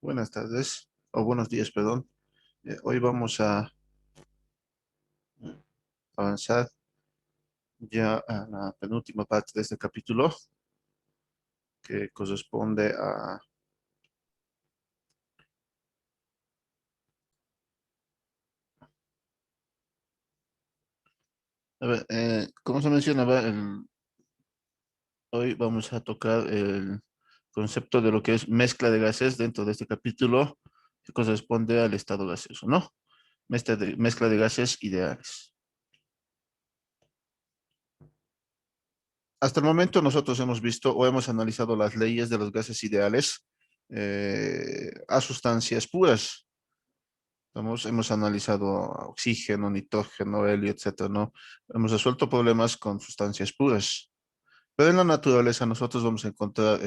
Buenas tardes, o buenos días, perdón. Hoy vamos a avanzar ya a la penúltima parte de este capítulo, que corresponde a ver, como se mencionaba, hoy vamos a tocar el concepto de lo que es mezcla de gases dentro de este capítulo, que corresponde al estado gaseoso, ¿no? Mezcla de gases ideales. Hasta el momento nosotros hemos visto o hemos analizado las leyes de los gases ideales a sustancias puras. Hemos analizado oxígeno, nitrógeno, helio, etcétera, ¿no? Hemos resuelto problemas con sustancias puras. Pero en la naturaleza nosotros vamos a encontrar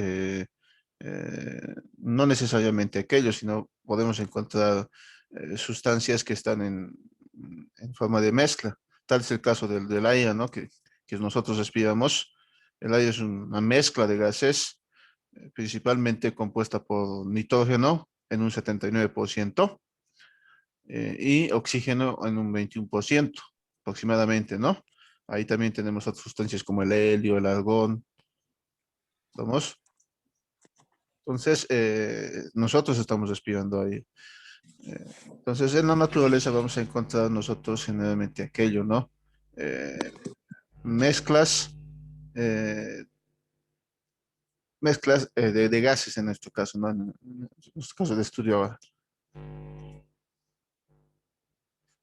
no necesariamente aquello, sino podemos encontrar sustancias que están en forma de mezcla. Tal es el caso del aire, ¿no? Que nosotros respiramos. El aire es una mezcla de gases, principalmente compuesta por nitrógeno en un 79% y oxígeno en un 21% aproximadamente, ¿no? Ahí también tenemos otras sustancias como el helio, el argón, ¿vamos? Entonces, nosotros estamos respirando ahí. Entonces, en la naturaleza vamos a encontrar nosotros generalmente aquello, ¿no? Eh, mezclas, eh, mezclas de gases en nuestro caso, ¿no? En nuestro caso de estudio ahora.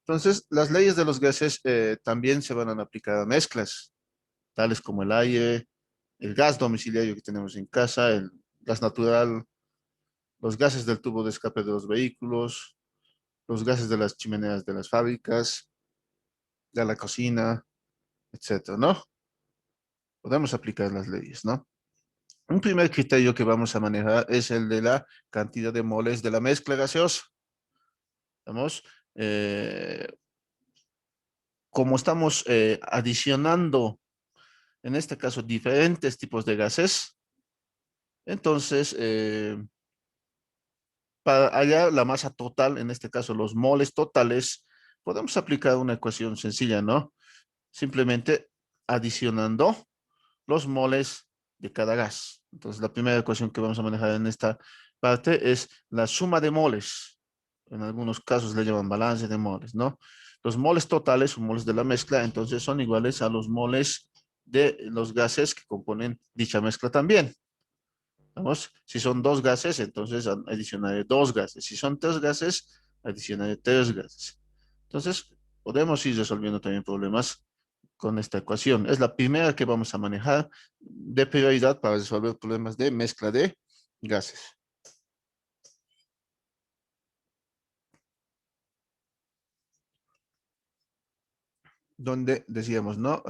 Entonces, las leyes de los gases también se van a aplicar a mezclas, tales como el aire, el gas domiciliario que tenemos en casa, el gas natural, los gases del tubo de escape de los vehículos, los gases de las chimeneas de las fábricas, de la cocina, etcétera, ¿no? Podemos aplicar las leyes, ¿no? Un primer criterio que vamos a manejar es el de la cantidad de moles de la mezcla gaseosa. Vamos, eh, como estamos adicionando, en este caso, diferentes tipos de gases, entonces, para hallar la masa total, en este caso los moles totales, podemos aplicar una ecuación sencilla, ¿no? Simplemente adicionando los moles de cada gas. Entonces, la primera ecuación que vamos a manejar en esta parte es la suma de moles. En algunos casos le llaman balance de moles, ¿no? Los moles totales o moles de la mezcla, entonces, son iguales a los moles de los gases que componen dicha mezcla también. Vamos, si son dos gases, entonces adicionaré dos gases. Si son tres gases, adicionaré tres gases. Entonces, podemos ir resolviendo también problemas con esta ecuación. Es la primera que vamos a manejar de prioridad para resolver problemas de mezcla de gases. Donde decíamos, ¿no?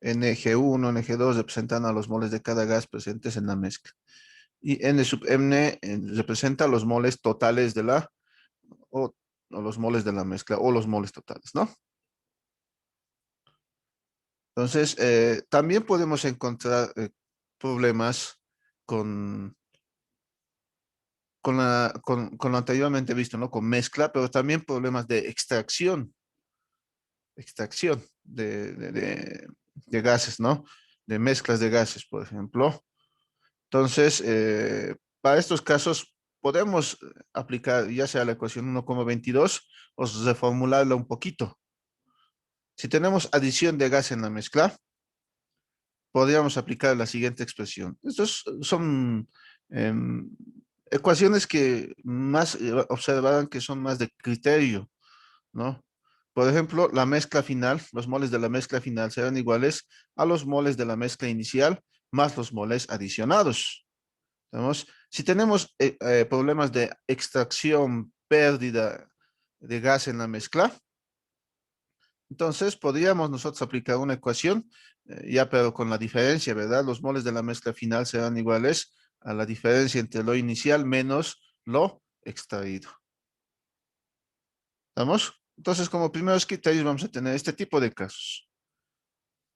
NG1, NG2 representan a los moles de cada gas presentes en la mezcla. Y N sub M representa los moles totales de o los moles de la mezcla, o los moles totales, ¿no? Entonces, también podemos encontrar problemas con, con lo anteriormente visto, ¿no? Con mezcla, pero también problemas de extracción de gases, ¿no? De mezclas de gases, por ejemplo. Entonces, para estos casos, podemos aplicar ya sea la ecuación 1,22 o reformularla un poquito. Si tenemos adición de gas en la mezcla, podríamos aplicar la siguiente expresión. Estos son em, ecuaciones que más observarán que son más de criterio, ¿no? Por ejemplo, la mezcla final, los moles de la mezcla final serán iguales a los moles de la mezcla inicial más los moles adicionados. ¿Vamos? Si tenemos problemas de extracción, pérdida de gas en la mezcla, entonces podríamos nosotros aplicar una ecuación, ya pero con la diferencia, ¿verdad? Los moles de la mezcla final serán iguales a la diferencia entre lo inicial menos lo extraído. ¿Estamos? Entonces, como primeros criterios vamos a tener este tipo de casos.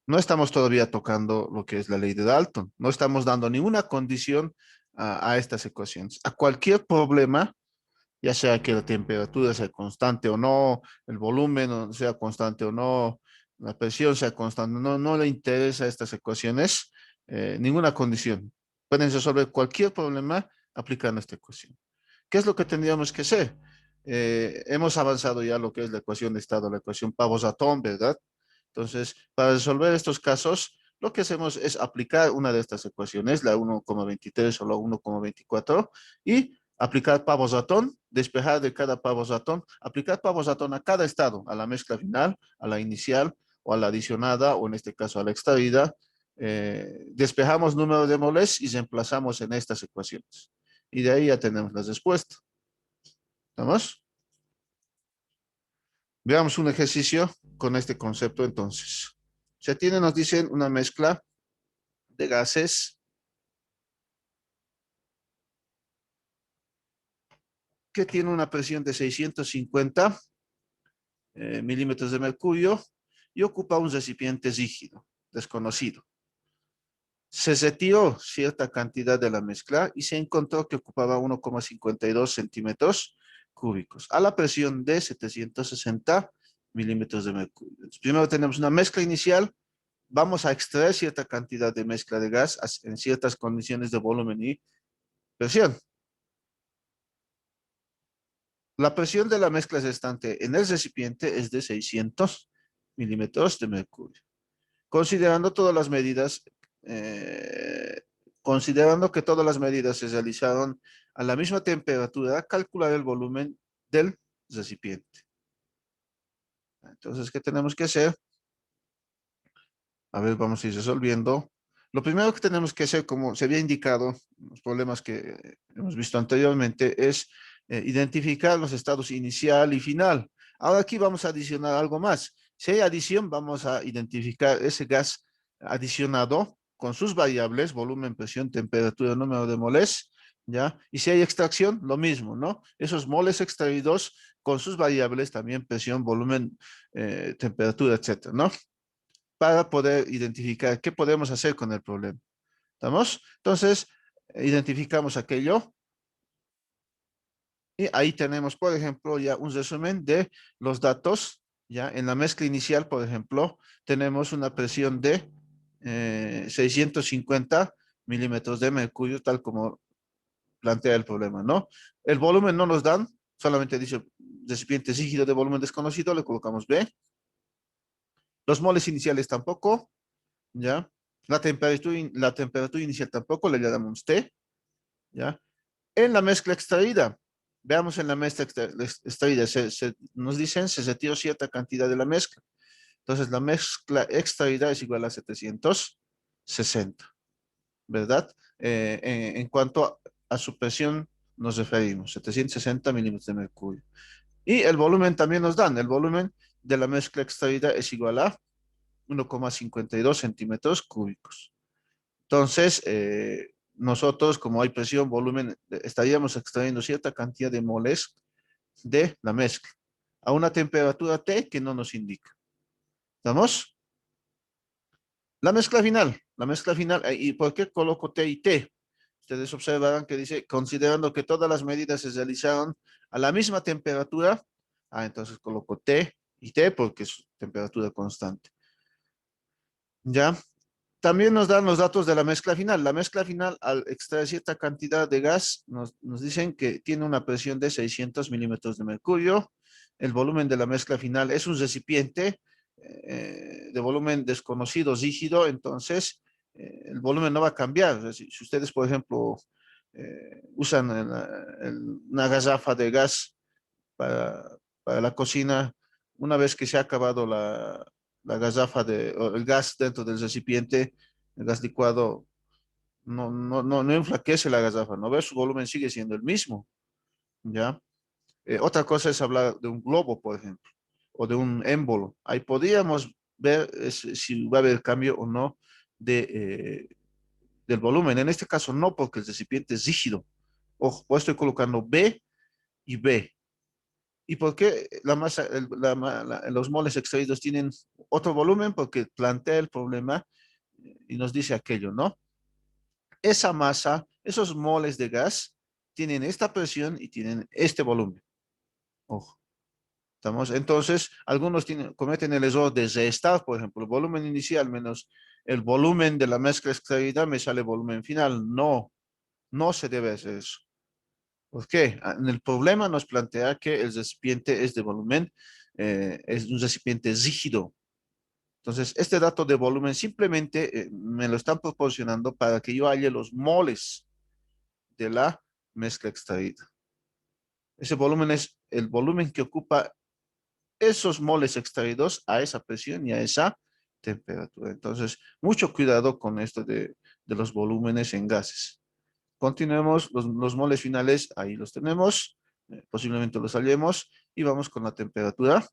No estamos todavía tocando lo que es la ley de Dalton. No estamos dando ninguna condición a estas ecuaciones. A cualquier problema, ya sea que la temperatura sea constante o no, el volumen sea constante o no, la presión sea constante, no le interesa estas ecuaciones, ninguna condición. Pueden resolver cualquier problema aplicando esta ecuación. ¿Qué es lo que tendríamos que hacer? Hemos avanzado ya lo que es la ecuación de estado, la ecuación Pavos-Atón, ¿verdad? Entonces, para resolver estos casos, lo que hacemos es aplicar una de estas ecuaciones, la 1,23 o la 1,24, y aplicar Pavos-Atón, despejar de cada Pavos-Atón, aplicar Pavos-Atón a cada estado, a la mezcla final, a la inicial o a la adicionada, o en este caso a la extraída. Despejamos número de moles y reemplazamos en estas ecuaciones. Y de ahí ya tenemos la respuesta. ¿Estamos? Veamos un ejercicio con este concepto entonces. Se tiene, nos dicen, una mezcla de gases que tiene una presión de 650 milímetros de mercurio y ocupa un recipiente rígido, desconocido. Se retiró cierta cantidad de la mezcla y se encontró que ocupaba 1,52 centímetros cúbicos a la presión de 760 milímetros de mercurio. Entonces, primero tenemos una mezcla inicial. Vamos a extraer cierta cantidad de mezcla de gas en ciertas condiciones de volumen y presión. La presión de la mezcla restante en el recipiente es de 600 milímetros de mercurio. Considerando todas las medidas, eh, considerando que todas las medidas se realizaron a la misma temperatura, calcular el volumen del recipiente. Entonces, ¿qué tenemos que hacer? A ver, vamos a ir resolviendo. Lo primero que tenemos que hacer, como se había indicado, los problemas que hemos visto anteriormente, es identificar los estados inicial y final. Ahora aquí vamos a adicionar algo más. Si hay adición, vamos a identificar ese gas adicionado con sus variables, volumen, presión, temperatura, número de moles, ¿ya? Y si hay extracción, lo mismo, ¿no? Esos moles extraídos con sus variables, también presión, volumen, temperatura, etcétera, ¿no? Para poder identificar qué podemos hacer con el problema. ¿Estamos? Entonces, identificamos aquello y ahí tenemos, por ejemplo, ya un resumen de los datos. Ya en la mezcla inicial, por ejemplo, tenemos una presión de 650 milímetros de mercurio, tal como plantea el problema, ¿no? El volumen no nos dan, solamente dice recipiente rígido de volumen desconocido, le colocamos B. Los moles iniciales tampoco, ¿ya? La temperatura inicial tampoco, le damos T, ¿ya? En la mezcla extraída, veamos en la mezcla extraída, nos dicen se retiró cierta cantidad de la mezcla. Entonces, la mezcla extraída es igual a 760, ¿verdad? En cuanto a su presión, nos referimos, 760 milímetros de mercurio. Y el volumen también nos dan, el volumen de la mezcla extraída es igual a 1,52 centímetros cúbicos. Entonces, nosotros, como hay presión, volumen, estaríamos extrayendo cierta cantidad de moles de la mezcla a una temperatura T que no nos indica. ¿Estamos? La mezcla final, ¿y por qué coloco T y T? Ustedes observarán que dice, considerando que todas las medidas se realizaron a la misma temperatura, entonces coloco T y T porque es temperatura constante. ¿Ya? También nos dan los datos de la mezcla final. La mezcla final, al extraer cierta cantidad de gas, nos dicen que tiene una presión de 600 milímetros de mercurio. El volumen de la mezcla final es un recipiente de volumen desconocido, rígido, entonces el volumen no va a cambiar. Si ustedes, por ejemplo, usan una garrafa de gas para, para la cocina, una vez que se ha acabado la garrafa o el gas dentro del recipiente, el gas licuado, no enflaquece la garrafa, ¿no ves? Su volumen sigue siendo el mismo, ¿ya? Otra cosa es hablar de un globo, por ejemplo, o de un émbolo. Ahí podríamos ver si va a haber cambio o no del volumen. En este caso no, porque el recipiente es rígido. Ojo, pues estoy colocando B y B. ¿Y por qué la masa, los moles extraídos tienen otro volumen? Porque plantea el problema y nos dice aquello, ¿no? Esa masa Esos moles de gas tienen esta presión y tienen este volumen. Ojo. ¿Estamos? Entonces, algunos cometen el error de restar, por ejemplo, el volumen inicial menos el volumen de la mezcla extraída me sale volumen final. No, no se debe hacer eso. ¿Por qué? En el problema nos plantea que el recipiente es de volumen, es un recipiente rígido. Entonces, este dato de volumen simplemente me lo están proporcionando para que yo halle los moles de la mezcla extraída. Ese volumen es el volumen que ocupa esos moles extraídos a esa presión y a esa temperatura. Entonces, mucho cuidado con esto de los volúmenes en gases. Continuemos, los moles finales, ahí los tenemos, posiblemente los hallemos y vamos con la temperatura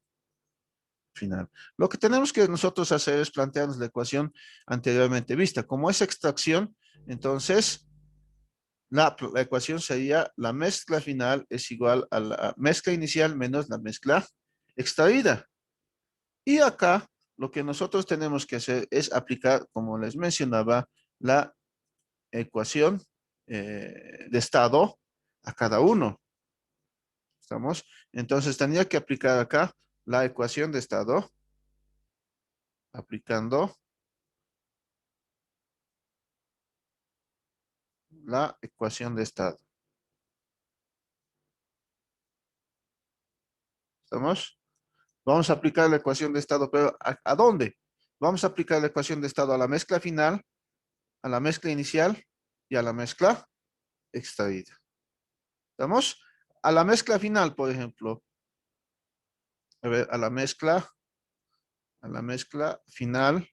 final. Lo que tenemos que nosotros hacer es plantearnos la ecuación anteriormente vista. Como es extracción, entonces la ecuación sería la mezcla final es igual a la mezcla inicial menos la mezcla extraída. Y acá lo que nosotros tenemos que hacer es aplicar, como les mencionaba, la ecuación de estado a cada uno. ¿Estamos? Entonces tendría que aplicar acá la ecuación de estado, aplicando la ecuación de estado. ¿Estamos? Vamos a aplicar la ecuación de estado, pero ¿a dónde? Vamos a aplicar la ecuación de estado a la mezcla final, a la mezcla inicial y a la mezcla extraída. ¿Estamos? A la mezcla final, por ejemplo, a ver, a la mezcla final,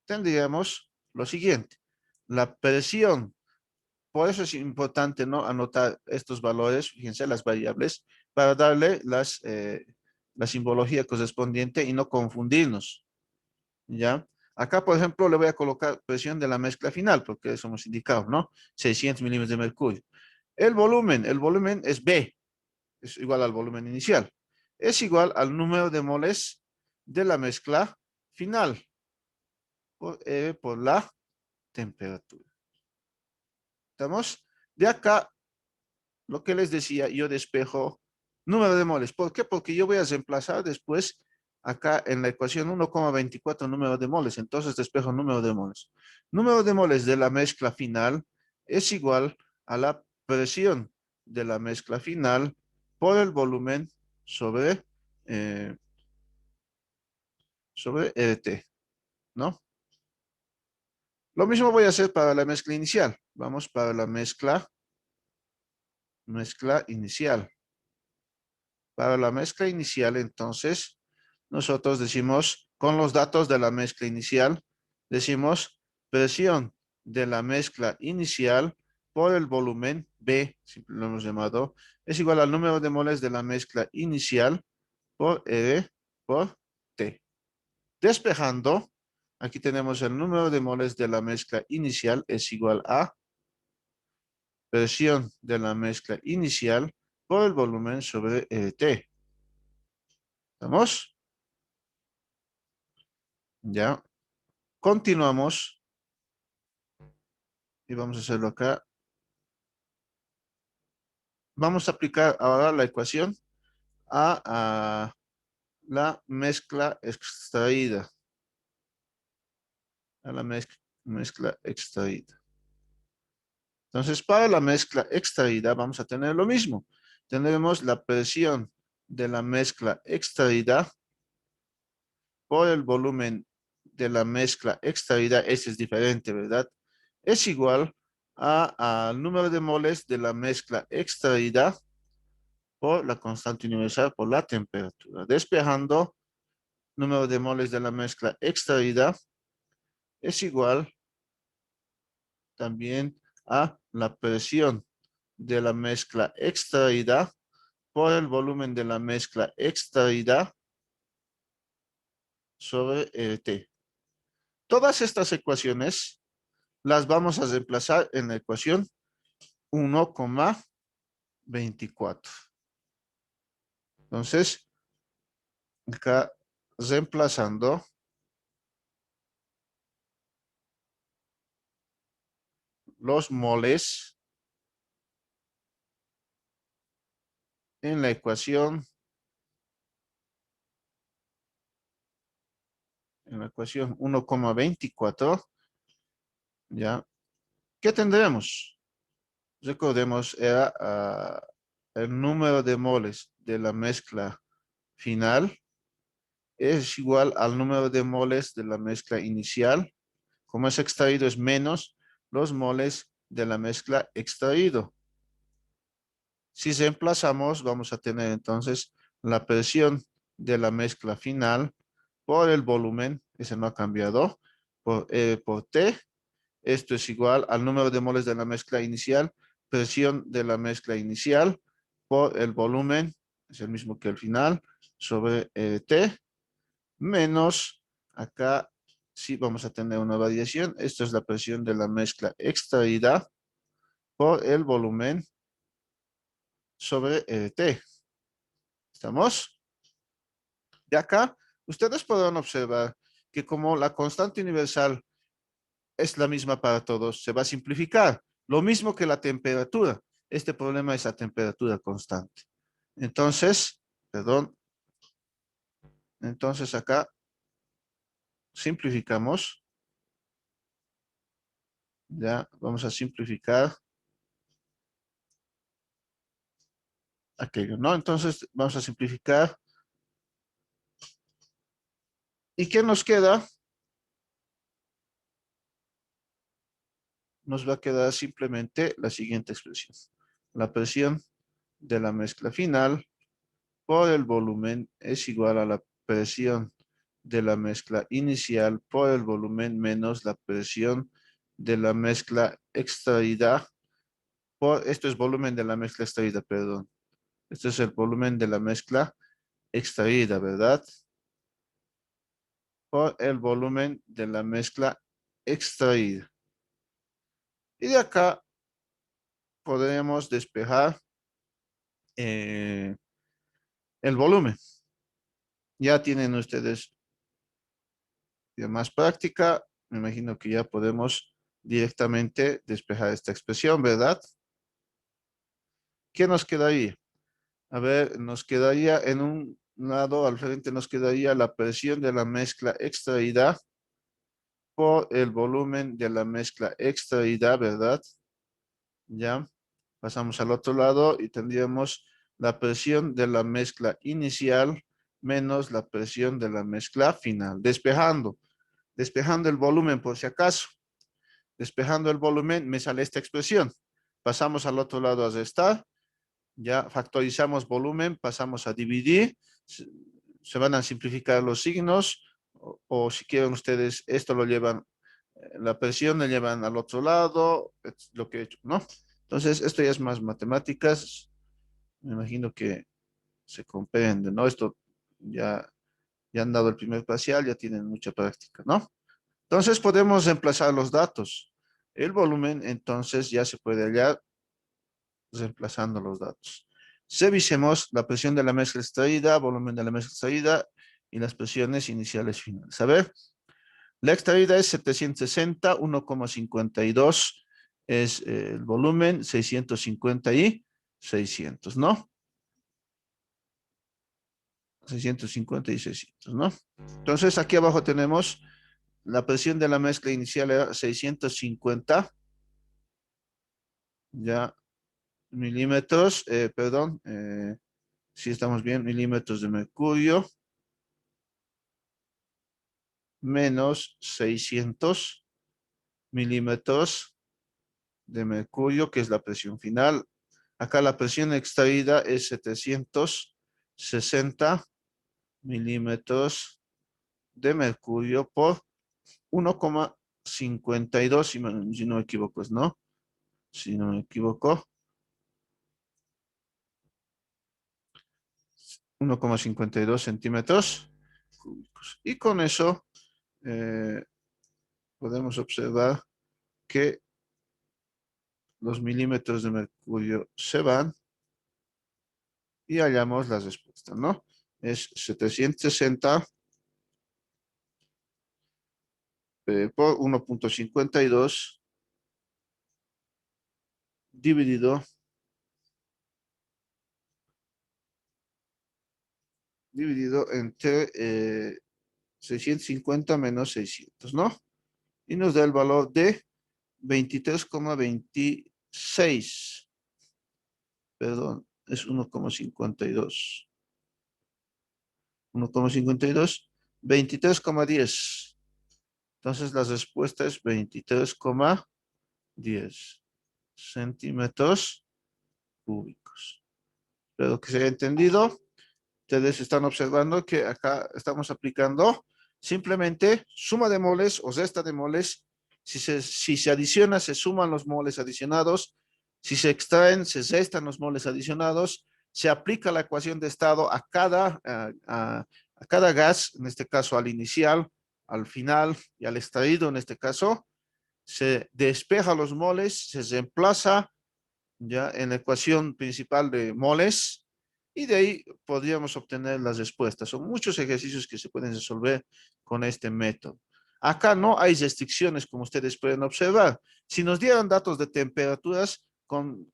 tendríamos lo siguiente. La presión, por eso es importante, ¿no? Anotar estos valores, fíjense, las variables, para darle la simbología correspondiente y no confundirnos, ¿ya? Acá, por ejemplo, le voy a colocar presión de la mezcla final, porque eso hemos indicado, ¿no? 600 milímetros de mercurio. El volumen es B, es igual al volumen inicial. Es igual al número de moles de la mezcla final por la temperatura. ¿Estamos? De acá, lo que les decía, yo despejo número de moles. ¿Por qué? Porque yo voy a reemplazar después acá en la ecuación 1,24 número de moles. Entonces despejo número de moles. Número de moles de la mezcla final es igual a la presión de la mezcla final por el volumen sobre, eh, sobre RT, ¿no? Lo mismo voy a hacer para la mezcla inicial. Vamos para la mezcla inicial. Para la mezcla inicial, entonces, nosotros decimos, con los datos de la mezcla inicial, decimos presión de la mezcla inicial por el volumen B, siempre lo hemos llamado, es igual al número de moles de la mezcla inicial por R por T. Despejando, aquí tenemos el número de moles de la mezcla inicial es igual a presión de la mezcla inicial por el volumen sobre T. ¿Estamos? Ya. Continuamos y vamos a hacerlo acá. Vamos a aplicar ahora la ecuación a la mezcla extraída. A la mezcla extraída. Entonces, para la mezcla extraída vamos a tener lo mismo. Tendremos la presión de la mezcla extraída por el volumen de la mezcla extraída. Este es diferente, ¿verdad? Es igual al número de moles de la mezcla extraída por la constante universal por la temperatura. Despejando, número de moles de la mezcla extraída es igual también a la presión de la mezcla extraída por el volumen de la mezcla extraída sobre T. Todas estas ecuaciones las vamos a reemplazar en la ecuación 1,24. Entonces, acá reemplazando los moles en la ecuación 1,24, ¿ya? ¿Qué tendremos? Recordemos, era el número de moles de la mezcla final es igual al número de moles de la mezcla inicial. Como es extraído, es menos los moles de la mezcla extraído. Si reemplazamos, vamos a tener entonces la presión de la mezcla final por el volumen, ese no ha cambiado, por T. Esto es igual al número de moles de la mezcla inicial, presión de la mezcla inicial por el volumen, es el mismo que el final, sobre T, menos, acá sí vamos a tener una variación. Esto es la presión de la mezcla extraída por el volumen sobre T. ¿Estamos? De acá, ustedes podrán observar que como la constante universal es la misma para todos, se va a simplificar. Lo mismo que la temperatura. Este problema es a temperatura constante. Entonces, perdón, entonces acá simplificamos. Ya, vamos a simplificar aquello, ¿no? Entonces, vamos a simplificar. ¿Y qué nos queda? Nos va a quedar simplemente la siguiente expresión. La presión de la mezcla final por el volumen es igual a la presión de la mezcla inicial por el volumen menos la presión de la mezcla extraída esto es volumen de la mezcla extraída, perdón. Este es el volumen de la mezcla extraída, ¿verdad? Por el volumen de la mezcla extraída. Y de acá podremos despejar el volumen. Ya tienen ustedes ya más práctica. Me imagino que ya podemos directamente despejar esta expresión, ¿verdad? ¿Qué nos quedaría? A ver, nos quedaría en un lado al frente, nos quedaría la presión de la mezcla extraída por el volumen de la mezcla extraída, ¿verdad? Ya. Pasamos al otro lado y tendríamos la presión de la mezcla inicial menos la presión de la mezcla final. Despejando el volumen por si acaso. Despejando el volumen me sale esta expresión. Pasamos al otro lado a restar. Ya factorizamos volumen, pasamos a dividir. Se van a simplificar los signos. O si quieren ustedes, esto lo llevan, la presión la llevan al otro lado. Es lo que he hecho, ¿no? Entonces, esto ya es más matemáticas. Me imagino que se comprende, ¿no? Esto ya, ya han dado el primer parcial, ya tienen mucha práctica, ¿no? Entonces podemos reemplazar los datos. El volumen entonces ya se puede hallar reemplazando los datos. Revisemos la presión de la mezcla extraída, volumen de la mezcla extraída y las presiones iniciales finales. A ver, la extraída es 760, 1,52 es el volumen, 650 y 600, ¿no? 650 y 600, ¿no? Entonces aquí abajo tenemos la presión de la mezcla inicial era 650, ya milímetros, perdón, si estamos bien, milímetros de mercurio, menos 600 milímetros de mercurio, que es la presión final. Acá la presión extraída es 760 milímetros de mercurio por 1,52, si no me equivoco, ¿no? Si no me equivoco, 1,52 centímetros cúbicos. Y con eso eh, podemos observar que los milímetros de mercurio se van y hallamos la respuesta, ¿no? Es 760 por 1,52 dividido 650 menos 600, ¿no? Y nos da el valor de 23,26. Perdón, es 1,52. 1,52, 23,10. Entonces la respuesta es 23,10 centímetros cúbicos. Espero que se haya entendido. Ustedes están observando que acá estamos aplicando simplemente suma de moles o resta de moles. Si se adiciona, se suman los moles adicionados. Si se extraen, se restan los moles adicionados. Se aplica la ecuación de estado a cada gas, en este caso al inicial, al final y al extraído, en este caso. Se despeja los moles, se reemplaza ya en la ecuación principal de moles y de ahí podríamos obtener las respuestas. Son muchos ejercicios que se pueden resolver con este método. Acá no hay restricciones, como ustedes pueden observar. Si nos dieran datos de temperaturas,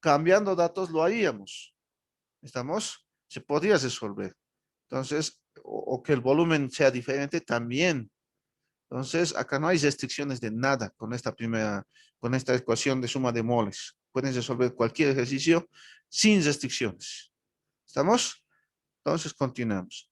cambiando datos lo haríamos. ¿Estamos? Se podría resolver. Entonces, o que el volumen sea diferente también. Entonces, acá no hay restricciones de nada con esta ecuación de suma de moles. Pueden resolver cualquier ejercicio sin restricciones. ¿Estamos? Entonces, continuamos.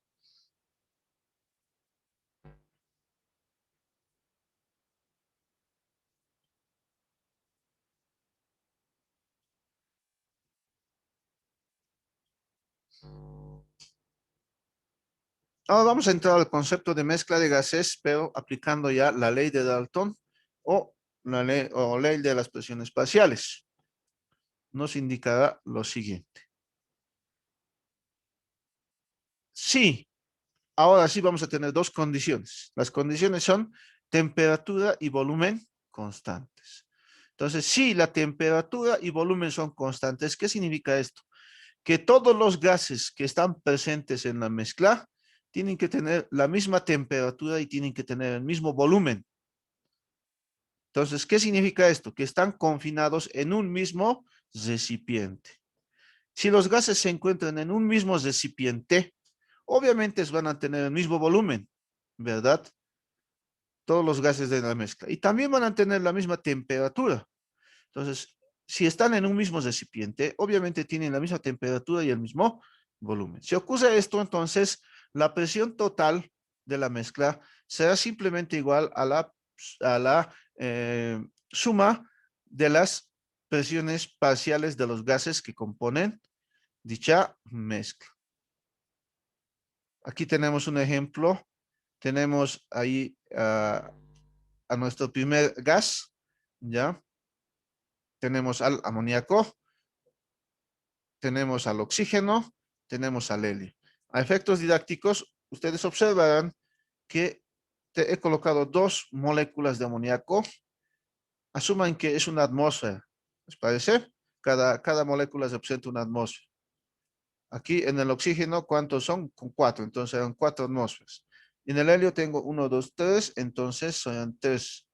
Ahora vamos a entrar al concepto de mezcla de gases, pero aplicando ya la ley de Dalton o la ley de las presiones parciales. Nos indicará lo siguiente. Sí, ahora sí vamos a tener dos condiciones. Las condiciones son temperatura y volumen constantes. Entonces, si la temperatura y volumen son constantes, ¿qué significa esto? Que todos los gases que están presentes en la mezcla tienen que tener la misma temperatura y tienen que tener el mismo volumen. Entonces, ¿qué significa esto? Que están confinados en un mismo recipiente. Si los gases se encuentran en un mismo recipiente, obviamente van a tener el mismo volumen, ¿verdad? Todos los gases de la mezcla. Y también van a tener la misma temperatura. Entonces, si están en un mismo recipiente, obviamente tienen la misma temperatura y el mismo volumen. Si ocurre esto, entonces la presión total de la mezcla será simplemente igual a la suma de las presiones parciales de los gases que componen dicha mezcla. Aquí tenemos un ejemplo. Tenemos ahí a nuestro primer gas, ¿ya? Tenemos al amoníaco, tenemos al oxígeno, tenemos al helio. A efectos didácticos, ustedes observarán que he colocado dos moléculas de amoníaco. Asuman que es una atmósfera. ¿Les parece? Cada molécula representa una atmósfera. Aquí en el oxígeno, ¿cuántos son? Con 4, entonces eran 4 atmósferas. En el helio tengo 1, 2, 3, entonces son 3.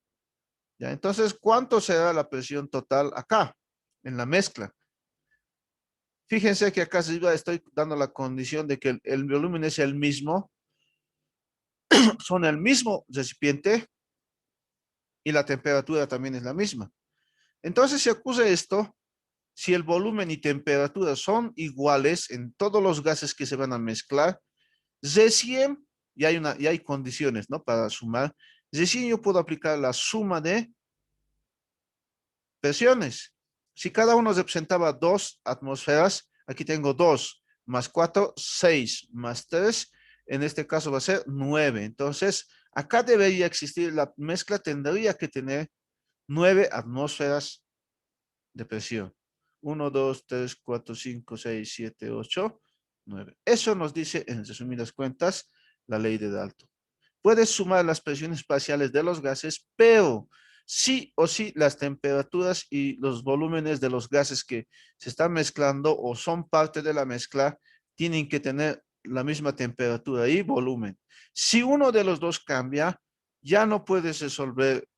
¿Ya? Entonces, ¿cuánto será la presión total acá, en la mezcla? Fíjense que acá arriba estoy dando la condición de que el volumen es el mismo, son el mismo recipiente y la temperatura también es la misma. Entonces, si ocurre esto, si el volumen y temperatura son iguales en todos los gases que se van a mezclar, recién, y hay condiciones, ¿no? Para sumar, recién yo puedo aplicar la suma de presiones. Si cada uno representaba 2 atmósferas, aquí tengo 2 más 4, 6 más 3, en este caso va a ser 9. Entonces, acá debería existir, la mezcla tendría que tener 9 atmósferas de presión. 1, 2, 3, 4, 5, 6, 7, 8, 9. Eso nos dice, en resumidas cuentas, la ley de Dalton. Puedes sumar las presiones parciales de los gases, pero sí o sí las temperaturas y los volúmenes de los gases que se están mezclando o son parte de la mezcla tienen que tener la misma temperatura y volumen. Si uno de los dos cambia, ya no puedes resolver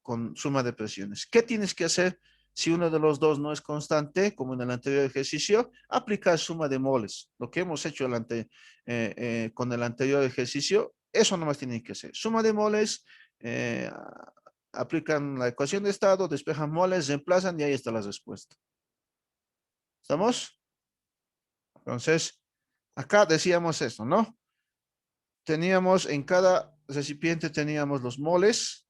con suma de presiones. ¿Qué tienes que hacer? Si uno de los dos no es constante, como en el anterior ejercicio, aplicar suma de moles. Lo que hemos hecho con el anterior ejercicio, eso nomás tienen que hacer. Suma de moles, eh, aplican la ecuación de estado, despejan moles, reemplazan y ahí está la respuesta. ¿Estamos? Entonces, acá decíamos eso, ¿no? Teníamos en cada recipiente teníamos los moles,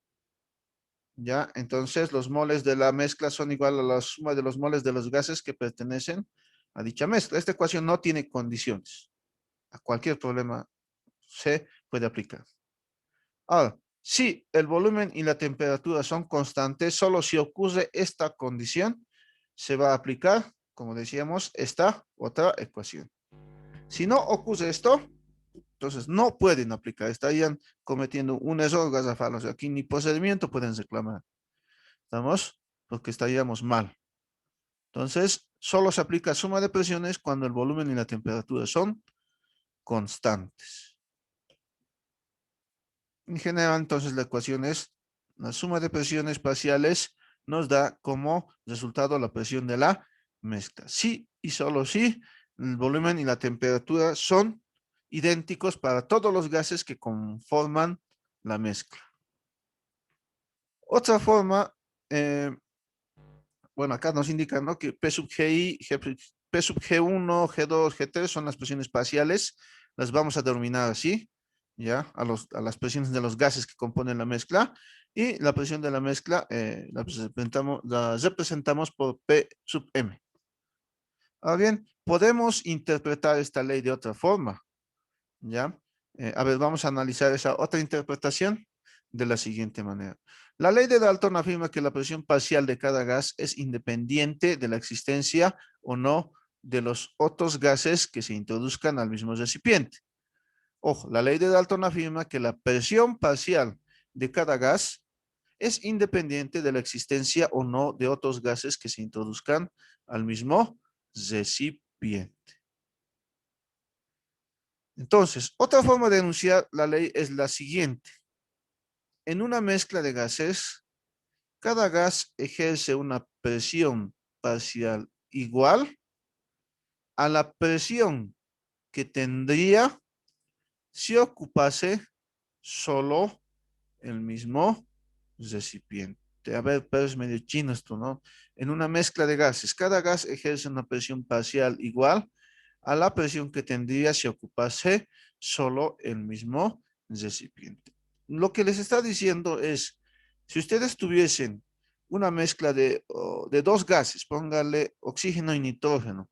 ¿ya? Entonces, los moles de la mezcla son igual a la suma de los moles de los gases que pertenecen a dicha mezcla. Esta ecuación no tiene condiciones. A cualquier problema se puede aplicar. Ahora, si el volumen y la temperatura son constantes, solo si ocurre esta condición, se va a aplicar, como decíamos, esta otra ecuación. Si no ocurre esto, entonces no pueden aplicar, estarían cometiendo un error garrafal. O sea, aquí ni procedimiento pueden reclamar. ¿Estamos? Porque estaríamos mal. Entonces, solo se aplica suma de presiones cuando el volumen y la temperatura son constantes. En general, entonces, la ecuación es la suma de presiones parciales nos da como resultado la presión de la mezcla. Sí y solo si el volumen y la temperatura son idénticos para todos los gases que conforman la mezcla. Otra forma, bueno, acá nos indican, ¿no?, que P sub GI, P sub G1, G2, G3 son las presiones parciales, las vamos a denominar así, ¿ya? A las presiones de los gases que componen la mezcla, y la presión de la mezcla la representamos por P sub M. Ahora bien, podemos interpretar esta ley de otra forma, ¿ya? A ver, vamos a analizar esa otra interpretación de la siguiente manera. La ley de Dalton afirma que la presión parcial de cada gas es independiente de la existencia o no de los otros gases que se introduzcan al mismo recipiente. Ojo, la ley de Dalton afirma que la presión parcial de cada gas es independiente de la existencia o no de otros gases que se introduzcan al mismo recipiente. Entonces, otra forma de enunciar la ley es la siguiente. En una mezcla de gases, cada gas ejerce una presión parcial igual a la presión que tendría si ocupase solo el mismo recipiente. A ver, pero es medio chino esto, ¿no? En una mezcla de gases, cada gas ejerce una presión parcial igual a la presión que tendría si ocupase solo el mismo recipiente. Lo que les está diciendo es, si ustedes tuviesen una mezcla de dos gases, póngale oxígeno y nitrógeno,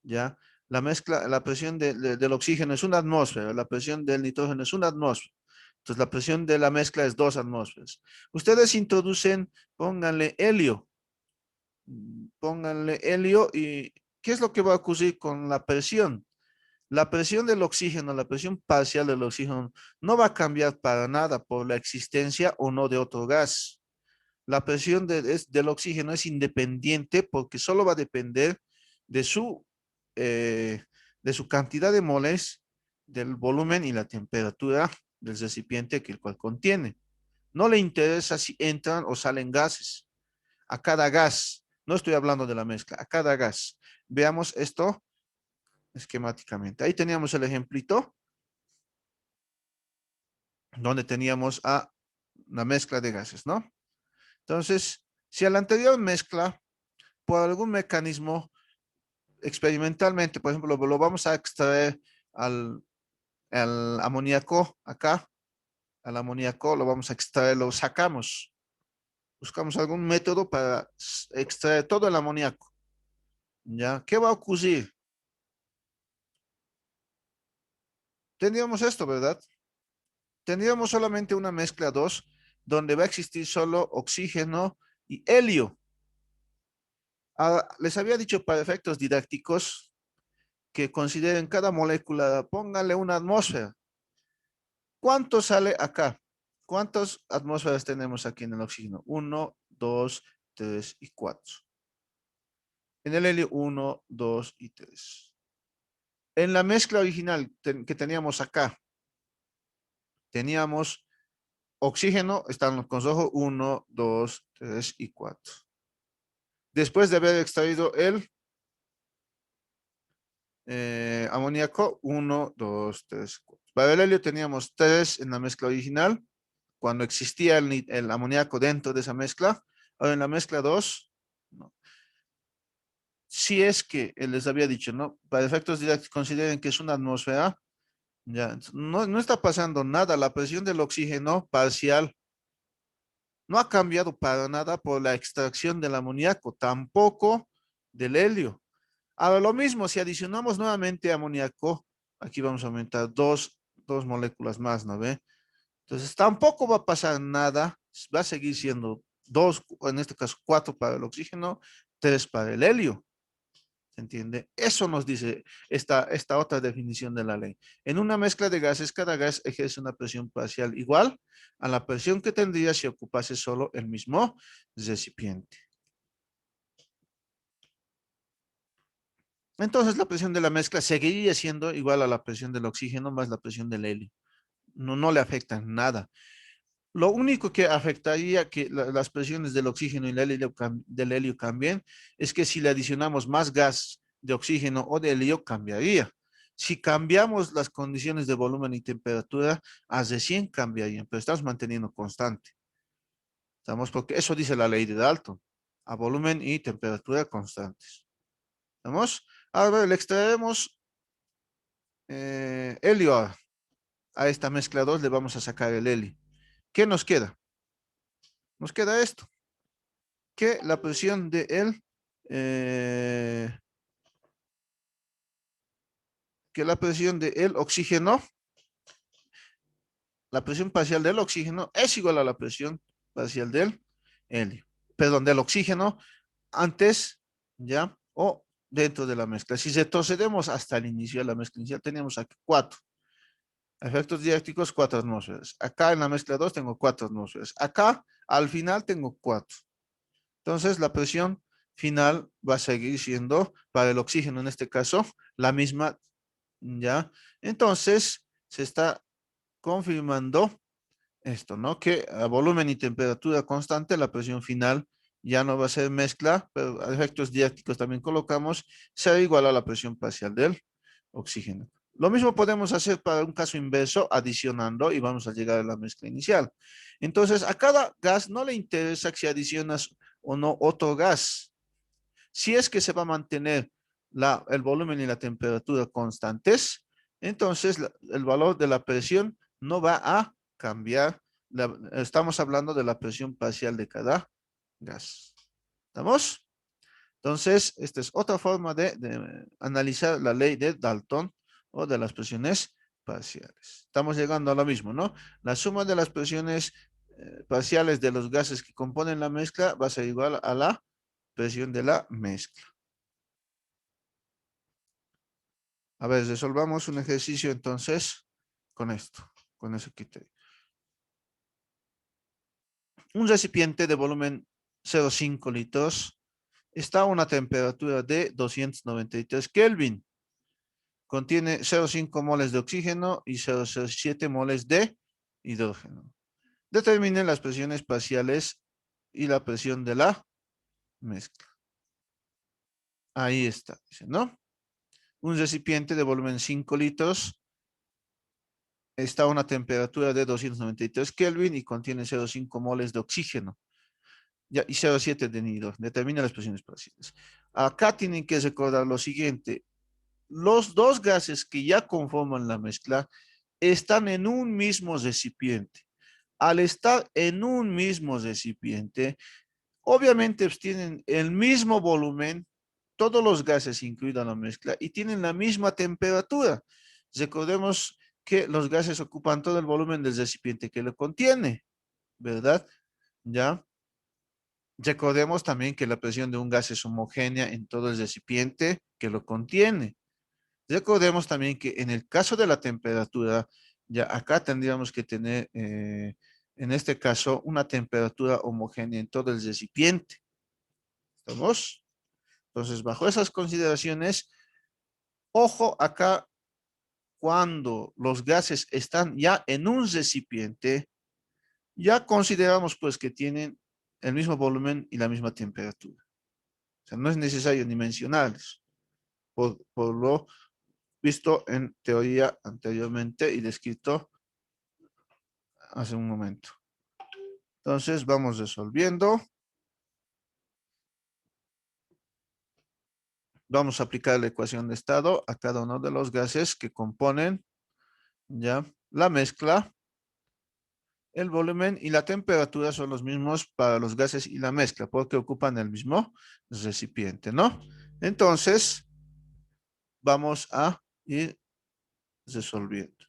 ¿ya? La mezcla, la presión del oxígeno es una atmósfera, la presión del nitrógeno es una atmósfera. Entonces, la presión de la mezcla es 2 atmósferas. Ustedes introducen, pónganle helio y ¿qué es lo que va a ocurrir con la presión? La presión del oxígeno, la presión parcial del oxígeno, no va a cambiar para nada por la existencia o no de otro gas. La presión del oxígeno es independiente porque solo va a depender de eh, de su cantidad de moles, del volumen y la temperatura del recipiente que el cual contiene. No le interesa si entran o salen gases. A cada gas, no estoy hablando de la mezcla, a cada gas. Veamos esto esquemáticamente. Ahí teníamos el ejemplito donde teníamos a la mezcla de gases, ¿no? Entonces, si a la anterior mezcla, por algún mecanismo, experimentalmente, por ejemplo, lo vamos a extraer al amoníaco acá, al amoníaco lo vamos a extraer, lo sacamos, buscamos algún método para extraer todo el amoníaco, ¿ya? ¿Qué va a ocurrir? Tendríamos esto, ¿verdad? Tendríamos solamente una mezcla 2 donde va a existir solo oxígeno y helio. Les había dicho para efectos didácticos que consideren cada molécula, pónganle una atmósfera. ¿Cuánto sale acá? ¿Cuántas atmósferas tenemos aquí en el oxígeno? 1, 2, 3 y 4. En el helio, 1, 2 y 3. En la mezcla original que teníamos acá, teníamos oxígeno, están con rojo, 1, 2, 3 y 4. Después de haber extraído el amoníaco, 1, 2, 3, 4. Para el helio teníamos 3 en la mezcla original, cuando existía el amoníaco dentro de esa mezcla. Ahora en la mezcla 2, no. Si es que les había dicho, ¿no? Para efectos didácticos, consideren que es una atmósfera, ya, no está pasando nada, la presión del oxígeno parcial no ha cambiado para nada por la extracción del amoníaco, tampoco del helio. Ahora lo mismo, si adicionamos nuevamente amoníaco, aquí vamos a aumentar dos moléculas más, ¿no ve? Entonces tampoco va a pasar nada, va a seguir siendo dos, en este caso 4 para el oxígeno, 3 para el helio. ¿Se entiende? Eso nos dice esta otra definición de la ley. En una mezcla de gases, cada gas ejerce una presión parcial igual a la presión que tendría si ocupase solo el mismo recipiente. Entonces la presión de la mezcla seguiría siendo igual a la presión del oxígeno más la presión del helio. No le afecta nada. Lo único que afectaría que las presiones del oxígeno y del helio cambien es que si le adicionamos más gas de oxígeno o de helio, cambiaría. Si cambiamos las condiciones de volumen y temperatura, a recién cambiarían, pero estamos manteniendo constante. ¿Estamos? Porque eso dice la ley de Dalton, a volumen y temperatura constantes. ¿Estamos? Ahora le extraemos helio a esta mezcla 2, le vamos a sacar el helio. ¿Qué nos queda? Nos queda esto, que la presión de eh, el oxígeno, la presión parcial del oxígeno es igual a la presión parcial del helio, perdón, del oxígeno antes, ¿ya? O dentro de la mezcla. Si retrocedemos hasta el inicio de la mezcla inicial, teníamos aquí 4. Efectos didácticos, 4 atmósferas. Acá en la mezcla 2 tengo 4 atmósferas. Acá, al final, tengo 4. Entonces, la presión final va a seguir siendo, para el oxígeno en este caso, la misma, ¿ya? Entonces, se está confirmando esto, ¿no? Que a volumen y temperatura constante, la presión final ya no va a ser mezcla, pero a efectos didácticos también colocamos, será igual a la presión parcial del oxígeno. Lo mismo podemos hacer para un caso inverso, adicionando y vamos a llegar a la mezcla inicial. Entonces, a cada gas no le interesa si adicionas o no otro gas. Si es que se va a mantener el volumen y la temperatura constantes, entonces el valor de la presión no va a cambiar. Estamos hablando de la presión parcial de cada gas. ¿Estamos? Entonces, esta es otra forma de analizar la ley de Dalton o de las presiones parciales. Estamos llegando a lo mismo, ¿no? La suma de las presiones parciales de los gases que componen la mezcla va a ser igual a la presión de la mezcla. A ver, resolvamos un ejercicio entonces con esto, con ese criterio. Un recipiente de volumen 0,5 litros está a una temperatura de 293 Kelvin. Contiene 0,5 moles de oxígeno y 0,07 moles de hidrógeno. Determinen las presiones parciales y la presión de la mezcla. Ahí está, dice, ¿no? Un recipiente de volumen 5 litros está a una temperatura de 293 Kelvin y contiene 0,5 moles de oxígeno y 0,7 de nitrógeno. Determina las presiones parciales. Acá tienen que recordar lo siguiente. Los dos gases que ya conforman la mezcla están en un mismo recipiente. Al estar en un mismo recipiente, obviamente pues, tienen el mismo volumen, todos los gases incluida la mezcla, y tienen la misma temperatura. Recordemos que los gases ocupan todo el volumen del recipiente que lo contiene, ¿verdad? ¿Ya? Recordemos también que la presión de un gas es homogénea en todo el recipiente que lo contiene. Recordemos también que en el caso de la temperatura, ya acá tendríamos que tener, en este caso, una temperatura homogénea en todo el recipiente. ¿Estamos? Entonces, bajo esas consideraciones, ojo acá, cuando los gases están ya en un recipiente, ya consideramos pues que tienen el mismo volumen y la misma temperatura. O sea, no es necesario ni mencionarles por lo visto en teoría anteriormente y descrito hace un momento. Entonces vamos resolviendo. Vamos a aplicar la ecuación de estado a cada uno de los gases que componen ya la mezcla. El volumen y la temperatura son los mismos para los gases y la mezcla, porque ocupan el mismo recipiente, ¿no? Entonces, vamos a ir resolviendo.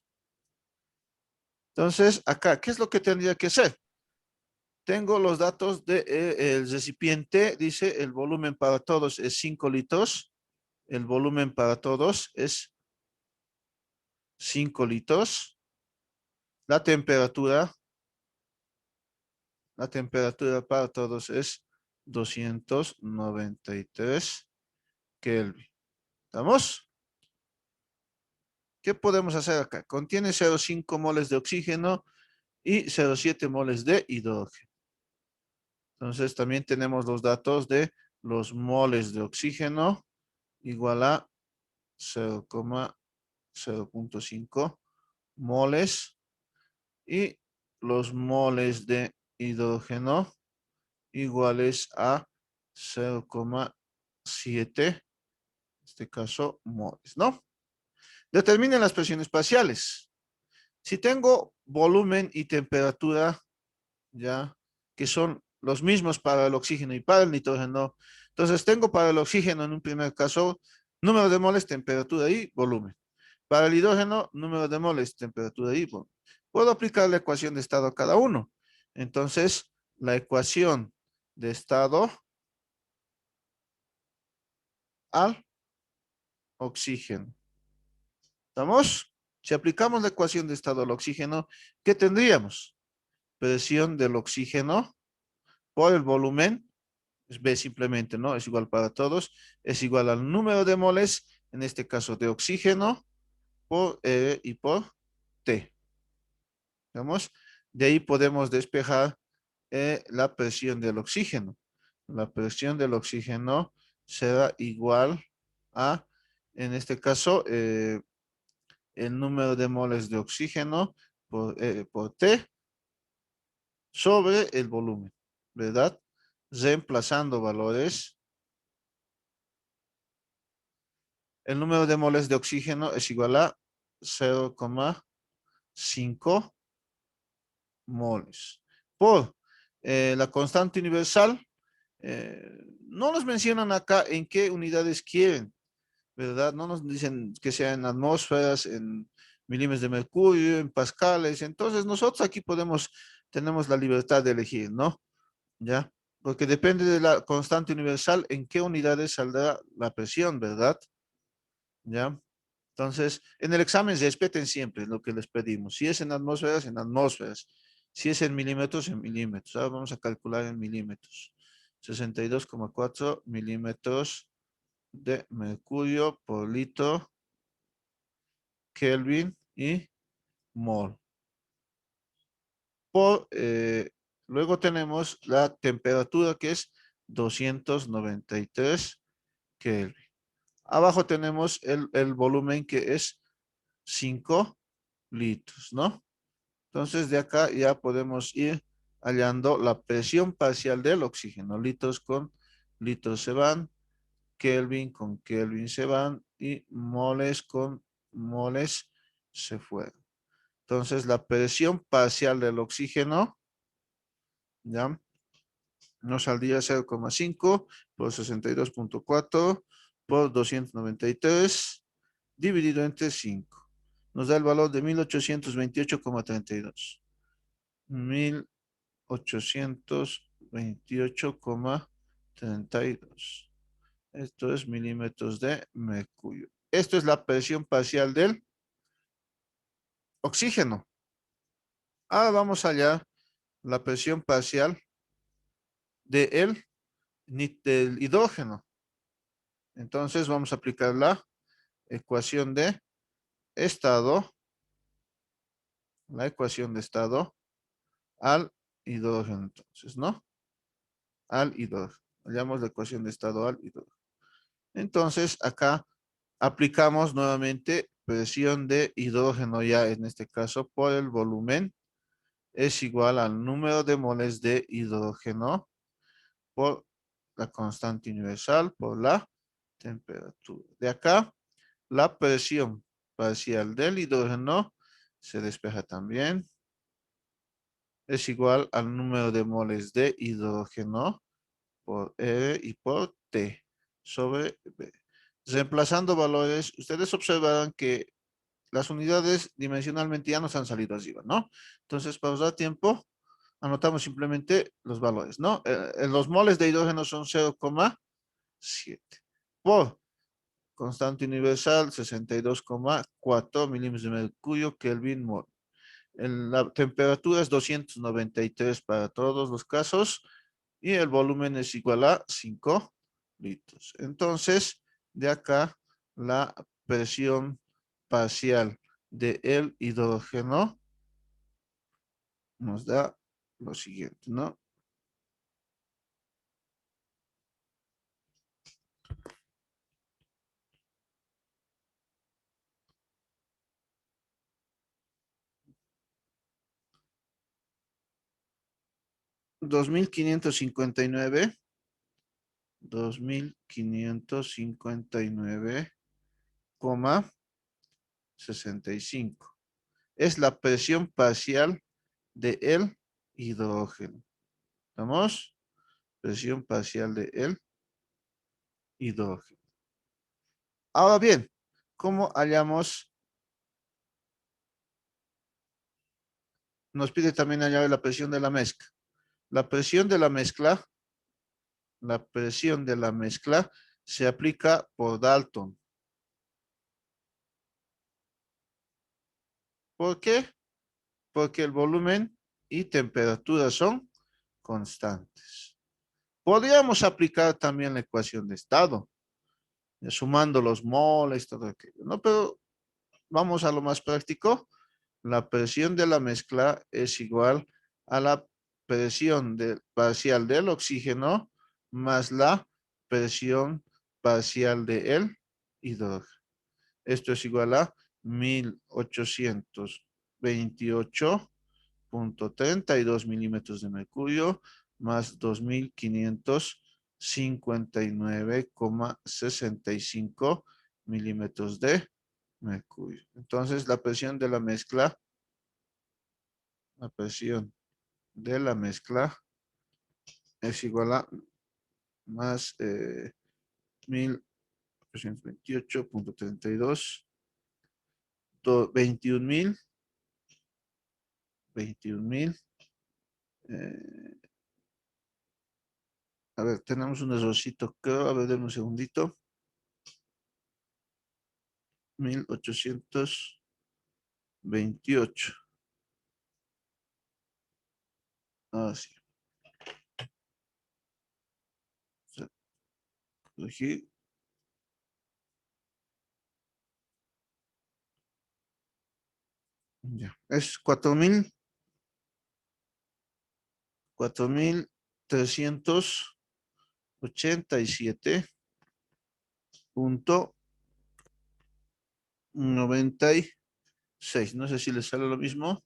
Entonces, acá, ¿qué es lo que tendría que hacer? Tengo los datos del recipiente, dice el volumen para todos es 5 litros, el volumen para todos es 5 litros, la temperatura para todos es 293 Kelvin. ¿Estamos? ¿Qué podemos hacer acá? Contiene 0,5 moles de oxígeno y 0,7 moles de hidrógeno. Entonces también tenemos los datos de los moles de oxígeno igual a 0,5 moles y los moles de hidrógeno iguales a 0,7, en este caso moles, ¿no? Determinen las presiones parciales. Si tengo volumen y temperatura, ya, que son los mismos para el oxígeno y para el nitrógeno, entonces tengo para el oxígeno en un primer caso número de moles, temperatura y volumen. Para el hidrógeno, número de moles, temperatura y volumen. Puedo aplicar la ecuación de estado a cada uno. Entonces, la ecuación de estado al oxígeno. ¿Estamos? Si aplicamos la ecuación de estado al oxígeno, ¿qué tendríamos? Presión del oxígeno por el volumen, es B simplemente, ¿no? Es igual para todos, es igual al número de moles, en este caso de oxígeno, por E y por T. ¿Vamos? De ahí podemos despejar la presión del oxígeno. La presión del oxígeno será igual a, en este caso, el número de moles de oxígeno por T sobre el volumen, ¿verdad? Reemplazando valores, el número de moles de oxígeno es igual a 0,5 moles. Por la constante universal, no nos mencionan acá en qué unidades quieren, ¿verdad? No nos dicen que sea en atmósferas, en milímetros de mercurio, en pascales. Entonces nosotros aquí tenemos la libertad de elegir, ¿no? ¿Ya? Porque depende de la constante universal en qué unidades saldrá la presión, ¿verdad? ¿Ya? Entonces, en el examen respeten siempre lo que les pedimos. Si es en atmósferas, en atmósferas. Si es en milímetros, en milímetros. Ahora vamos a calcular en milímetros. 62,4 milímetros de mercurio por litro, Kelvin y mol. Luego tenemos la temperatura que es 293 Kelvin. Abajo tenemos el volumen que es 5 litros, ¿no? Entonces de acá ya podemos ir hallando la presión parcial del oxígeno. Litros con litros se van, Kelvin con Kelvin se van y moles con moles se fueron. Entonces la presión parcial del oxígeno, ¿ya? Nos saldría 0,5 por 62,4 por 293 dividido entre 5. Nos da el valor de 1828,32. 1828,32. Esto es milímetros de mercurio. Esto es la presión parcial del oxígeno. Ahora vamos allá, la presión parcial del hidrógeno. Entonces vamos a aplicar la ecuación de estado, la ecuación de estado al hidrógeno. Entonces, ¿no? Al hidrógeno. Hallamos la ecuación de estado al hidrógeno. Entonces, acá aplicamos nuevamente presión de hidrógeno ya en este caso por el volumen es igual al número de moles de hidrógeno por la constante universal por la temperatura. De acá, la presión parcial del hidrógeno se despeja también. Es igual al número de moles de hidrógeno por R y por T sobre B. Reemplazando valores, ustedes observarán que las unidades dimensionalmente ya nos han salido arriba, ¿no? Entonces, para usar tiempo, anotamos simplemente los valores, ¿no? Los moles de hidrógeno son 0,7 por constante universal 62,4 milímetros de mercurio Kelvin mol. La temperatura es 293 para todos los casos y el volumen es igual a 5 litros. Entonces, de acá la presión parcial del hidrógeno nos da lo siguiente, ¿no? 2559, 2559,65. Es la presión parcial de el hidrógeno. ¿Estamos? Presión parcial de el hidrógeno. Ahora bien, ¿cómo hallamos? Nos pide también hallar la presión de la mezcla. La presión de la mezcla se aplica por Dalton. ¿Por qué? Porque el volumen y temperatura son constantes. Podríamos aplicar también la ecuación de estado, sumando los moles, todo aquello, ¿no? Pero vamos a lo más práctico. La presión de la mezcla es igual a la presión parcial del oxígeno más la presión parcial del hidrógeno. Esto es igual a 1828,32 milímetros de mercurio más 2559,65 milímetros de mercurio. Entonces, la presión de la mezcla es igual a más 1828,32, 21,000, eh, a ver, tenemos un errorcito, creo, a ver, denme un segundito. 1828. Ah, sí. Aquí. Ya. Es 4,387,96. No sé si les sale lo mismo.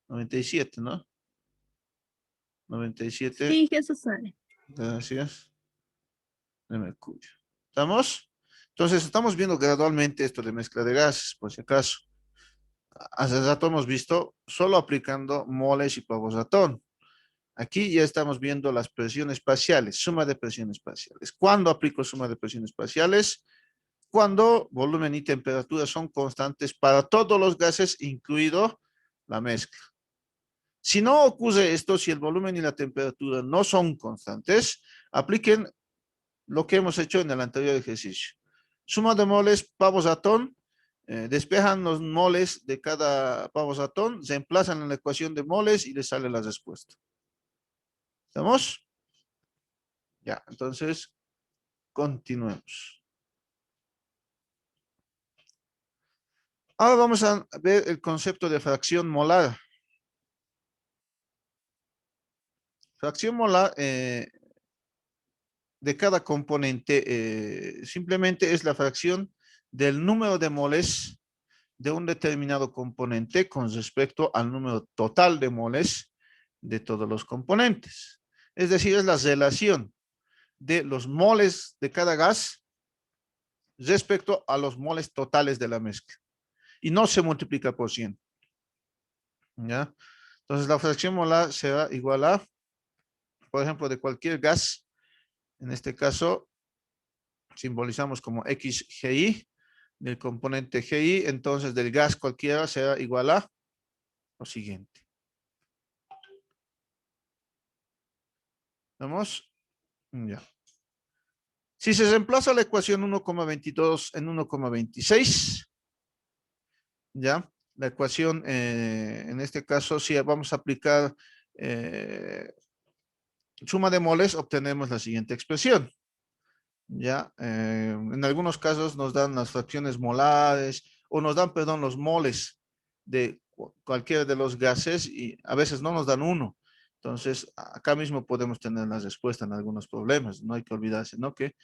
97, ¿no? 97. Sí, Jesús sale. Gracias. De mercurio. ¿Estamos? Entonces, estamos viendo gradualmente esto de mezcla de gases, por si acaso. Hace rato hemos visto solo aplicando moles y polvos de atón. Aquí ya estamos viendo las presiones parciales, suma de presiones parciales. ¿Cuándo aplico suma de presiones parciales? Cuando volumen y temperatura son constantes para todos los gases, incluido la mezcla. Si no ocurre esto, si el volumen y la temperatura no son constantes, apliquen lo que hemos hecho en el anterior ejercicio. Suma de moles, pavos atón, despejan los moles de cada pavos atón, se emplazan en la ecuación de moles y les sale la respuesta. ¿Estamos? Ya, entonces, continuemos. Ahora vamos a ver el concepto de fracción molar. Fracción molar de cada componente simplemente es la fracción del número de moles de un determinado componente con respecto al número total de moles de todos los componentes. Es decir, es la relación de los moles de cada gas respecto a los moles totales de la mezcla. Y no se multiplica por 100. ¿Ya? Entonces, la fracción molar será igual a, por ejemplo, de cualquier gas. En este caso, simbolizamos como XGI, del componente GI. Entonces, del gas cualquiera será igual a lo siguiente. ¿Vamos? Ya. Si se reemplaza la ecuación 1,22 en 1,26, ¿ya? La ecuación, en este caso, si vamos a aplicar suma de moles, obtenemos la siguiente expresión, ¿ya? En algunos casos nos dan las fracciones molares o nos dan, perdón, los moles de cualquiera de los gases y a veces no nos dan uno. Entonces, acá mismo podemos tener la respuesta en algunos problemas. No hay que olvidarse, ¿no? Que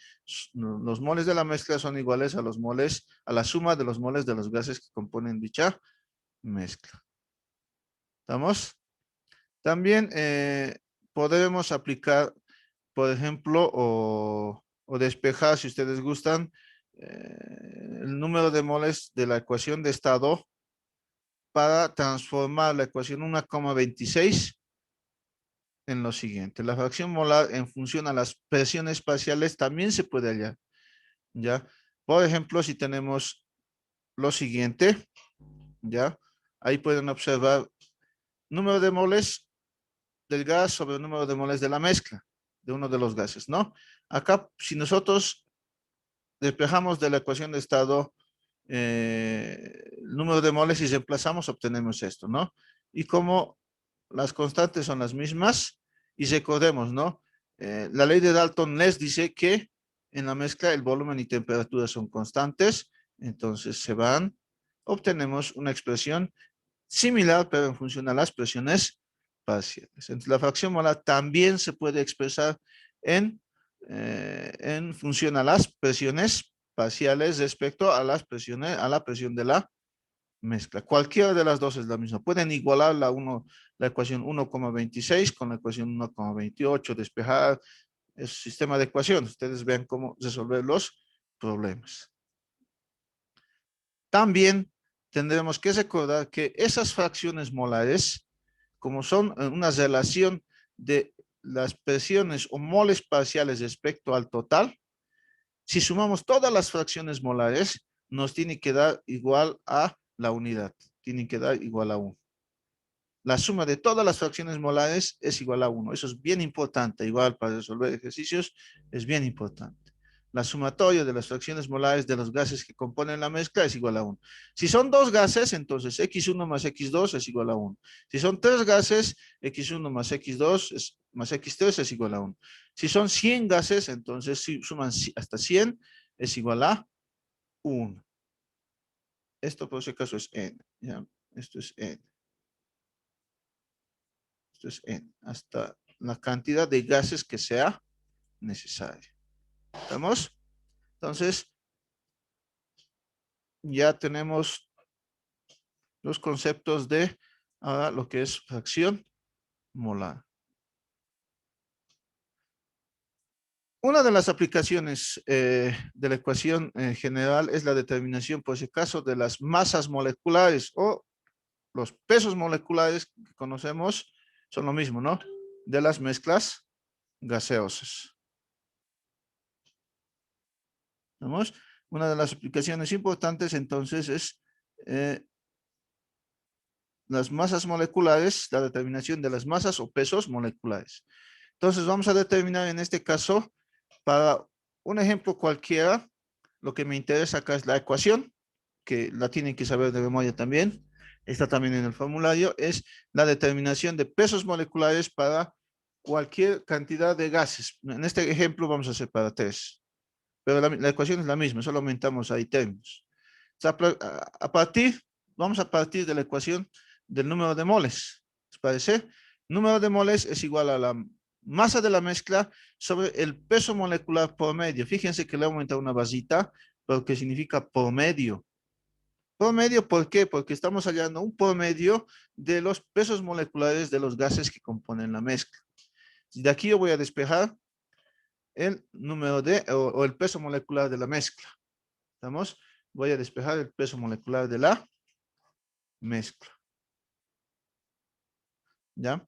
los moles de la mezcla son iguales a los moles, a la suma de los moles de los gases que componen dicha mezcla. ¿Estamos? También podemos aplicar, por ejemplo, o despejar, si ustedes gustan, el número de moles de la ecuación de estado para transformar la ecuación 1,26 en lo siguiente. La fracción molar en función a las presiones parciales también se puede hallar, ¿ya? Por ejemplo, si tenemos lo siguiente, ¿ya? Ahí pueden observar número de moles del gas sobre el número de moles de la mezcla de uno de los gases, ¿no? Acá, si nosotros despejamos de la ecuación de estado el número de moles y reemplazamos, obtenemos esto, ¿no? Y como las constantes son las mismas, y recordemos, ¿no? La ley de Dalton les dice que en la mezcla el volumen y temperatura son constantes, entonces se van, obtenemos una expresión similar, pero en función a las presiones parciales. Entonces, la fracción molar también se puede expresar en función a las presiones parciales respecto a las presiones, a la presión de la mezcla. Cualquiera de las dos es la misma. Pueden igualar la ecuación 1,26 con la ecuación 1,28, despejar el sistema de ecuaciones. Ustedes vean cómo resolver los problemas. También tendremos que recordar que esas fracciones molares, como son una relación de las presiones o moles parciales respecto al total, si sumamos todas las fracciones molares, nos tiene que dar igual a la unidad. Tiene que dar igual a 1. La suma de todas las fracciones molares es igual a 1. Eso es bien importante. Igual para resolver ejercicios es bien importante. La sumatoria de las fracciones molares de los gases que componen la mezcla es igual a 1. Si son dos gases, entonces X1 más X2 es igual a 1. Si son tres gases, X1 más X2 más X3 es igual a 1. Si son 100 gases, entonces si suman hasta 100 es igual a 1. Esto por si acaso es N. ¿Ya? Esto es N. Esto es N. Hasta la cantidad de gases que sea necesaria. ¿Estamos? Entonces, ya tenemos los conceptos de lo que es fracción molar. Una de las aplicaciones de la ecuación general es la determinación, por ese caso, de las masas moleculares o los pesos moleculares que conocemos son lo mismo, ¿no? De las mezclas gaseosas. ¿Vamos? Una de las aplicaciones importantes entonces es las masas moleculares, la determinación de las masas o pesos moleculares. Entonces vamos a determinar en este caso, para un ejemplo cualquiera, lo que me interesa acá es la ecuación, que la tienen que saber de memoria también, está también en el formulario, es la determinación de pesos moleculares para cualquier cantidad de gases. En este ejemplo vamos a hacer para 3, pero la ecuación es la misma, solo aumentamos ahí términos. Vamos a partir de la ecuación del número de moles. ¿Les parece? Número de moles es igual a la masa de la mezcla sobre el peso molecular promedio. Fíjense que le he aumentado una basita, porque significa promedio. Promedio, ¿por qué? Porque estamos hallando un promedio de los pesos moleculares de los gases que componen la mezcla. Y de aquí yo voy a despejar el número o el peso molecular de la mezcla. ¿Estamos? Voy a despejar el peso molecular de la mezcla. ¿Ya?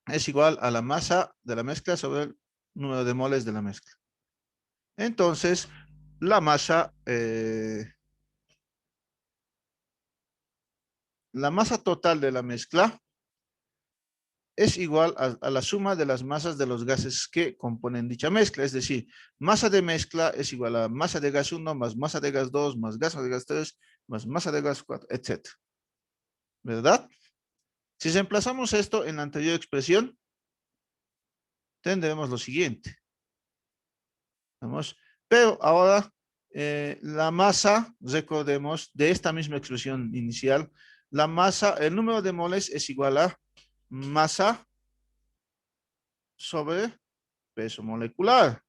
Es igual a la masa de la mezcla sobre el número de moles de la mezcla. Entonces, la masa total de la mezcla es igual a la suma de las masas de los gases que componen dicha mezcla. Es decir, masa de mezcla es igual a masa de gas 1 más masa de gas 2 más masa de gas 3 más masa de gas 4, etc. ¿Verdad? Si reemplazamos esto en la anterior expresión, tendremos lo siguiente. Vamos. Pero ahora la masa, recordemos, de esta misma expresión inicial, la masa, el número de moles es igual a masa sobre peso molecular.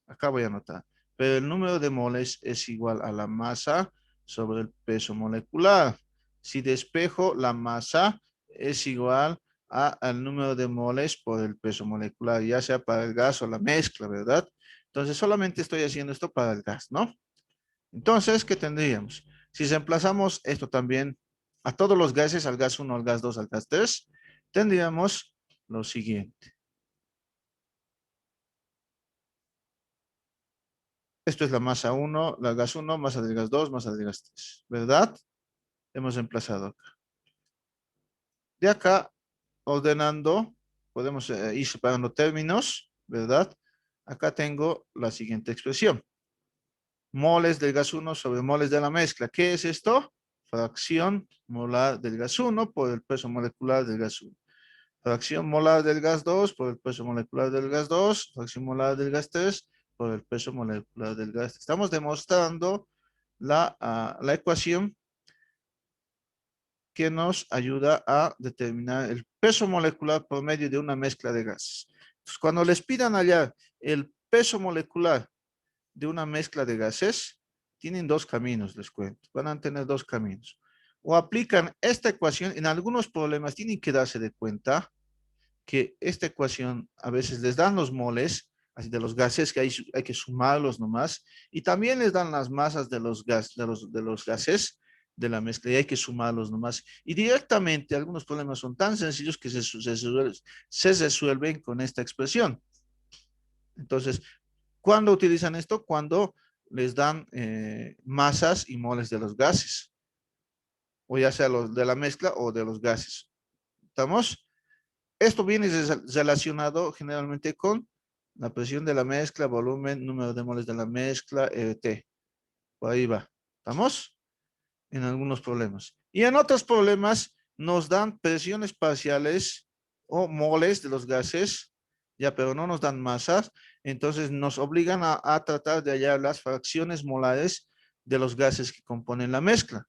Acá voy a anotar. Pero el número de moles es igual a la masa sobre el peso molecular. Si despejo, la masa es igual al número de moles por el peso molecular, ya sea para el gas o la mezcla, ¿verdad? Entonces, solamente estoy haciendo esto para el gas, ¿no? Entonces, ¿qué tendríamos? Si reemplazamos esto también a todos los gases, al gas 1, al gas 2, al gas 3, tendríamos lo siguiente. Esto es la masa 1, la gas 1, masa del gas 2, masa del gas 3, ¿verdad? Hemos reemplazado acá. De acá, ordenando, podemos ir separando términos, ¿verdad? Acá tengo la siguiente expresión. Moles del gas 1 sobre moles de la mezcla. ¿Qué es esto? Fracción molar del gas 1 por el peso molecular del gas 1. Fracción molar del gas 2 por el peso molecular del gas 2. Fracción molar del gas 3 por el peso molecular del gas 3. Estamos demostrando la ecuación que nos ayuda a determinar el peso molecular promedio de una mezcla de gases. Entonces, cuando les pidan allá el peso molecular de una mezcla de gases, tienen dos caminos, les cuento. Van a tener dos caminos. O aplican esta ecuación, en algunos problemas tienen que darse de cuenta que esta ecuación a veces les dan los moles así de los gases, que hay que sumarlos nomás, y también les dan las masas de los gases de la mezcla y hay que sumarlos nomás. Y directamente algunos problemas son tan sencillos que se resuelven con esta expresión. Entonces, ¿cuándo utilizan esto? Cuando les dan masas y moles de los gases, o ya sea los de la mezcla o de los gases. ¿Estamos? Esto viene relacionado generalmente con la presión de la mezcla, volumen, número de moles de la mezcla, T. Por ahí va. ¿Estamos? En algunos problemas. Y en otros problemas nos dan presiones parciales o moles de los gases, ya, pero no nos dan masas. Entonces nos obligan a tratar de hallar las fracciones molares de los gases que componen la mezcla.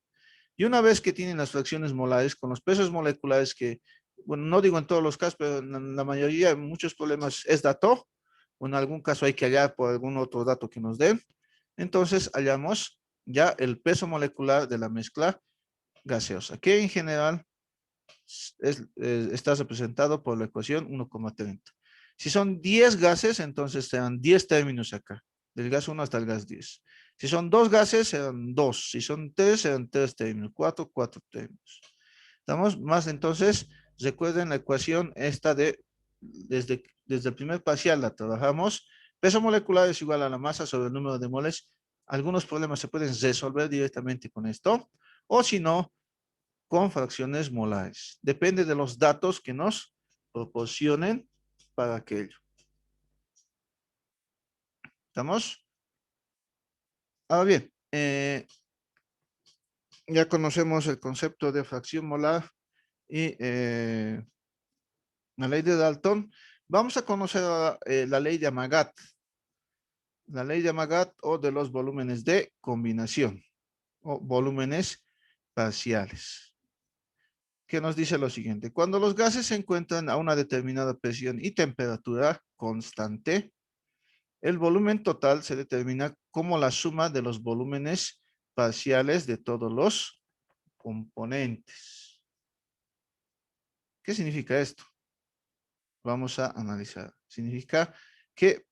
Y una vez que tienen las fracciones molares con los pesos moleculares que, bueno, no digo en todos los casos, pero en la mayoría, en muchos problemas es dato, o en algún caso hay que hallar por algún otro dato que nos den. Entonces hallamos ya el peso molecular de la mezcla gaseosa, que en general está representado por la ecuación 1,30. Si son 10 gases, entonces serán 10 términos acá, del gas 1 hasta el gas 10. Si son 2 gases, serán 2. Si son 3, serán 3 términos. 4, 4 términos. ¿Estamos? Más entonces, recuerden la ecuación esta desde el primer parcial la trabajamos. Peso molecular es igual a la masa sobre el número de moles. Algunos problemas se pueden resolver directamente con esto. O si no, con fracciones molares. Depende de los datos que nos proporcionen para aquello. ¿Estamos? Ahora bien, ya conocemos el concepto de fracción molar y la ley de Dalton. Vamos a conocer la ley de Amagat. La ley de Amagat o de los volúmenes de combinación o volúmenes parciales. que nos dice lo siguiente. Cuando los gases se encuentran a una determinada presión y temperatura constante, el volumen total se determina como la suma de los volúmenes parciales de todos los componentes. ¿Qué significa esto? Vamos a analizar. Significa que,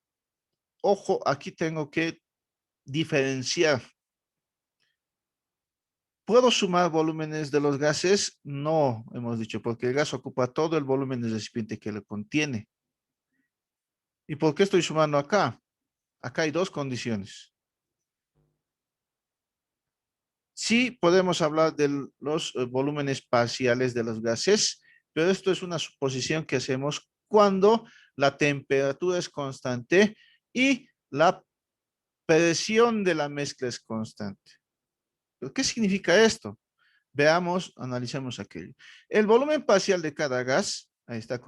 ojo, aquí tengo que diferenciar. ¿Puedo sumar volúmenes de los gases? No, hemos dicho, porque el gas ocupa todo el volumen del recipiente que le contiene. ¿Y por qué estoy sumando acá? Acá hay dos condiciones. Sí podemos hablar de los volúmenes parciales de los gases, pero esto es una suposición que hacemos cuando la temperatura es constante y la presión de la mezcla es constante. ¿Pero qué significa esto? Veamos, analicemos aquello. El volumen parcial de cada gas, ahí está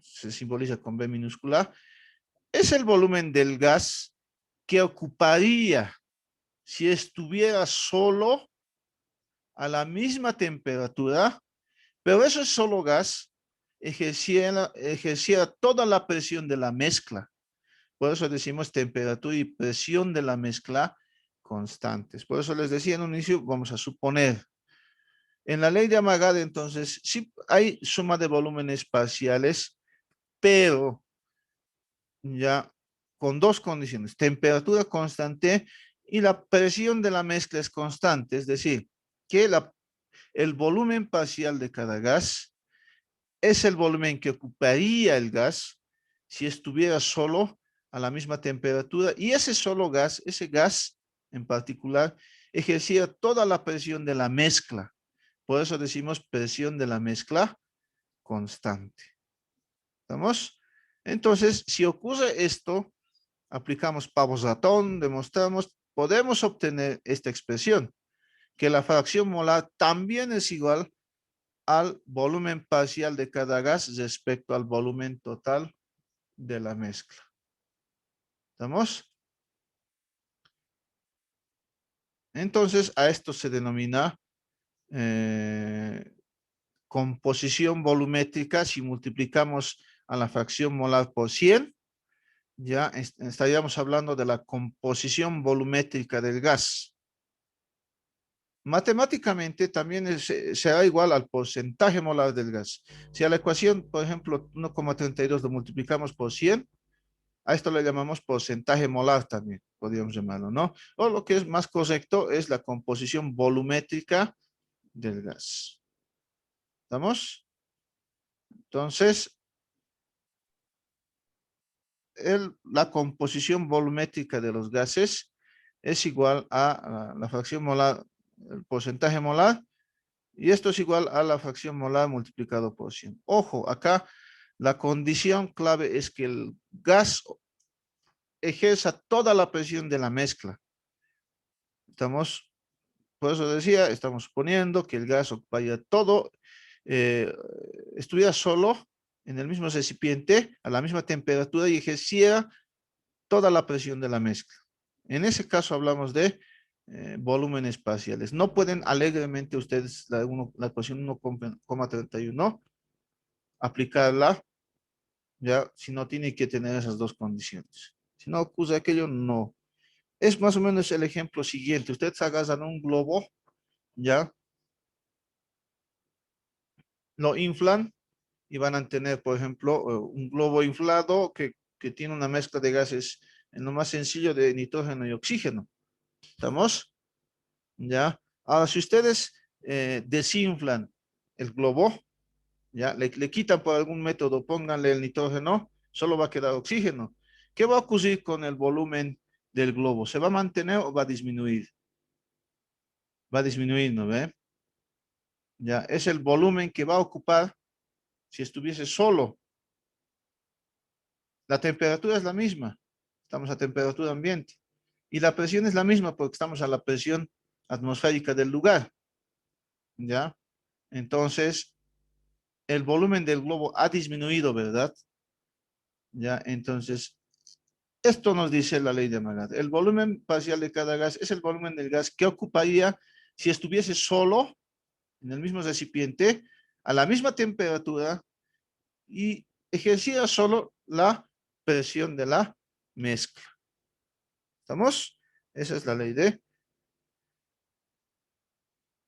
se simboliza con B minúscula, es el volumen del gas que ocuparía si estuviera solo a la misma temperatura, pero eso es solo gas, ejerciera toda la presión de la mezcla. Por eso decimos temperatura y presión de la mezcla constantes. Por eso les decía en un inicio, vamos a suponer. En la ley de Amagat, entonces, sí hay suma de volúmenes parciales, pero ya con dos condiciones, temperatura constante y la presión de la mezcla es constante, es decir, que el volumen parcial de cada gas es el volumen que ocuparía el gas si estuviera solo a la misma temperatura y ese gas en particular, ejercía toda la presión de la mezcla. Por eso decimos presión de la mezcla constante. ¿Estamos? Entonces, si ocurre esto, aplicamos Pavos-Ratón, demostramos, podemos obtener esta expresión, que la fracción molar también es igual al volumen parcial de cada gas respecto al volumen total de la mezcla. ¿Estamos? Entonces, a esto se denomina composición volumétrica. Si multiplicamos a la fracción molar por 100, ya estaríamos hablando de la composición volumétrica del gas. Matemáticamente también será igual al porcentaje molar del gas. Si a la ecuación, por ejemplo, 1,32 lo multiplicamos por 100, a esto le llamamos porcentaje molar también, podríamos llamarlo, ¿no? O lo que es más correcto es la composición volumétrica del gas. ¿Estamos? Entonces, la composición volumétrica de los gases es igual a la fracción molar, el porcentaje molar, y esto es igual a la fracción molar multiplicado por 100. Ojo, acá la condición clave es que el gas ejerza toda la presión de la mezcla. Estamos, por eso decía, estamos suponiendo que el gas vaya todo, eh, estuviera solo en el mismo recipiente, a la misma temperatura y ejerciera toda la presión de la mezcla. En ese caso hablamos de volúmenes parciales. No pueden alegremente ustedes la ecuación 1,31 aplicarla, ya, si no tiene que tener esas dos condiciones. Si no ocurre aquello, no. Es más o menos el ejemplo siguiente. Ustedes agarran un globo, ya, lo inflan y van a tener, por ejemplo, un globo inflado que tiene una mezcla de gases en lo más sencillo de nitrógeno y oxígeno. ¿Estamos? ¿Ya? Ahora, si ustedes desinflan el globo, ¿ya? Le quitan por algún método, pónganle el nitrógeno, solo va a quedar oxígeno. ¿Qué va a ocurrir con el volumen del globo? ¿Se va a mantener o va a disminuir? Va a disminuir, ¿no ve? Ya, es el volumen que va a ocupar si estuviese solo. La temperatura es la misma. Estamos a temperatura ambiente. Y la presión es la misma porque estamos a la presión atmosférica del lugar. ¿Ya? Entonces, el volumen del globo ha disminuido, ¿verdad? ¿Ya? Entonces, esto nos dice la ley de Amagat. El volumen parcial de cada gas es el volumen del gas que ocuparía si estuviese solo en el mismo recipiente a la misma temperatura y ejercía solo la presión de la mezcla. ¿Estamos? Esa es la ley de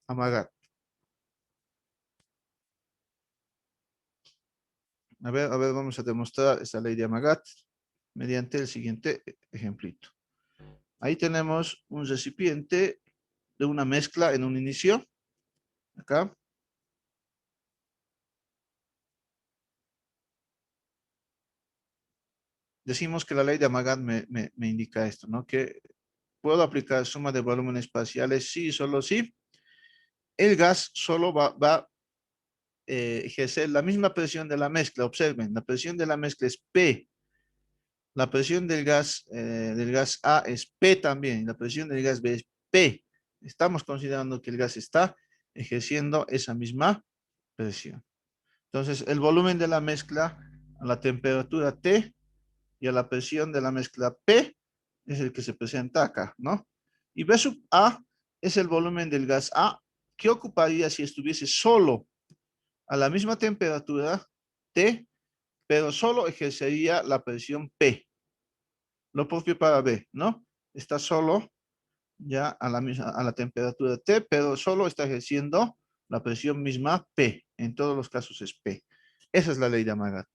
Amagat. A ver, vamos a demostrar esta ley de Amagat mediante el siguiente ejemplito. Ahí tenemos un recipiente de una mezcla en un inicio. Acá. Decimos que la ley de Amagat me indica esto, ¿no? Que puedo aplicar suma de volúmenes parciales sí, solo sí. El gas solo va a ejercer la misma presión de la mezcla. Observen, la presión de la mezcla es P. La presión del gas A es P también. La presión del gas B es P. Estamos considerando que el gas está ejerciendo esa misma presión. Entonces, el volumen de la mezcla a la temperatura T y a la presión de la mezcla P es el que se presenta acá, ¿no? Y B sub A es el volumen del gas A que ocuparía si estuviese solo a la misma temperatura T, pero solo ejercería la presión P. Lo propio para B, ¿no? Está solo ya a la temperatura T, pero solo está ejerciendo la presión misma P. En todos los casos es P. Esa es la ley de Amagat.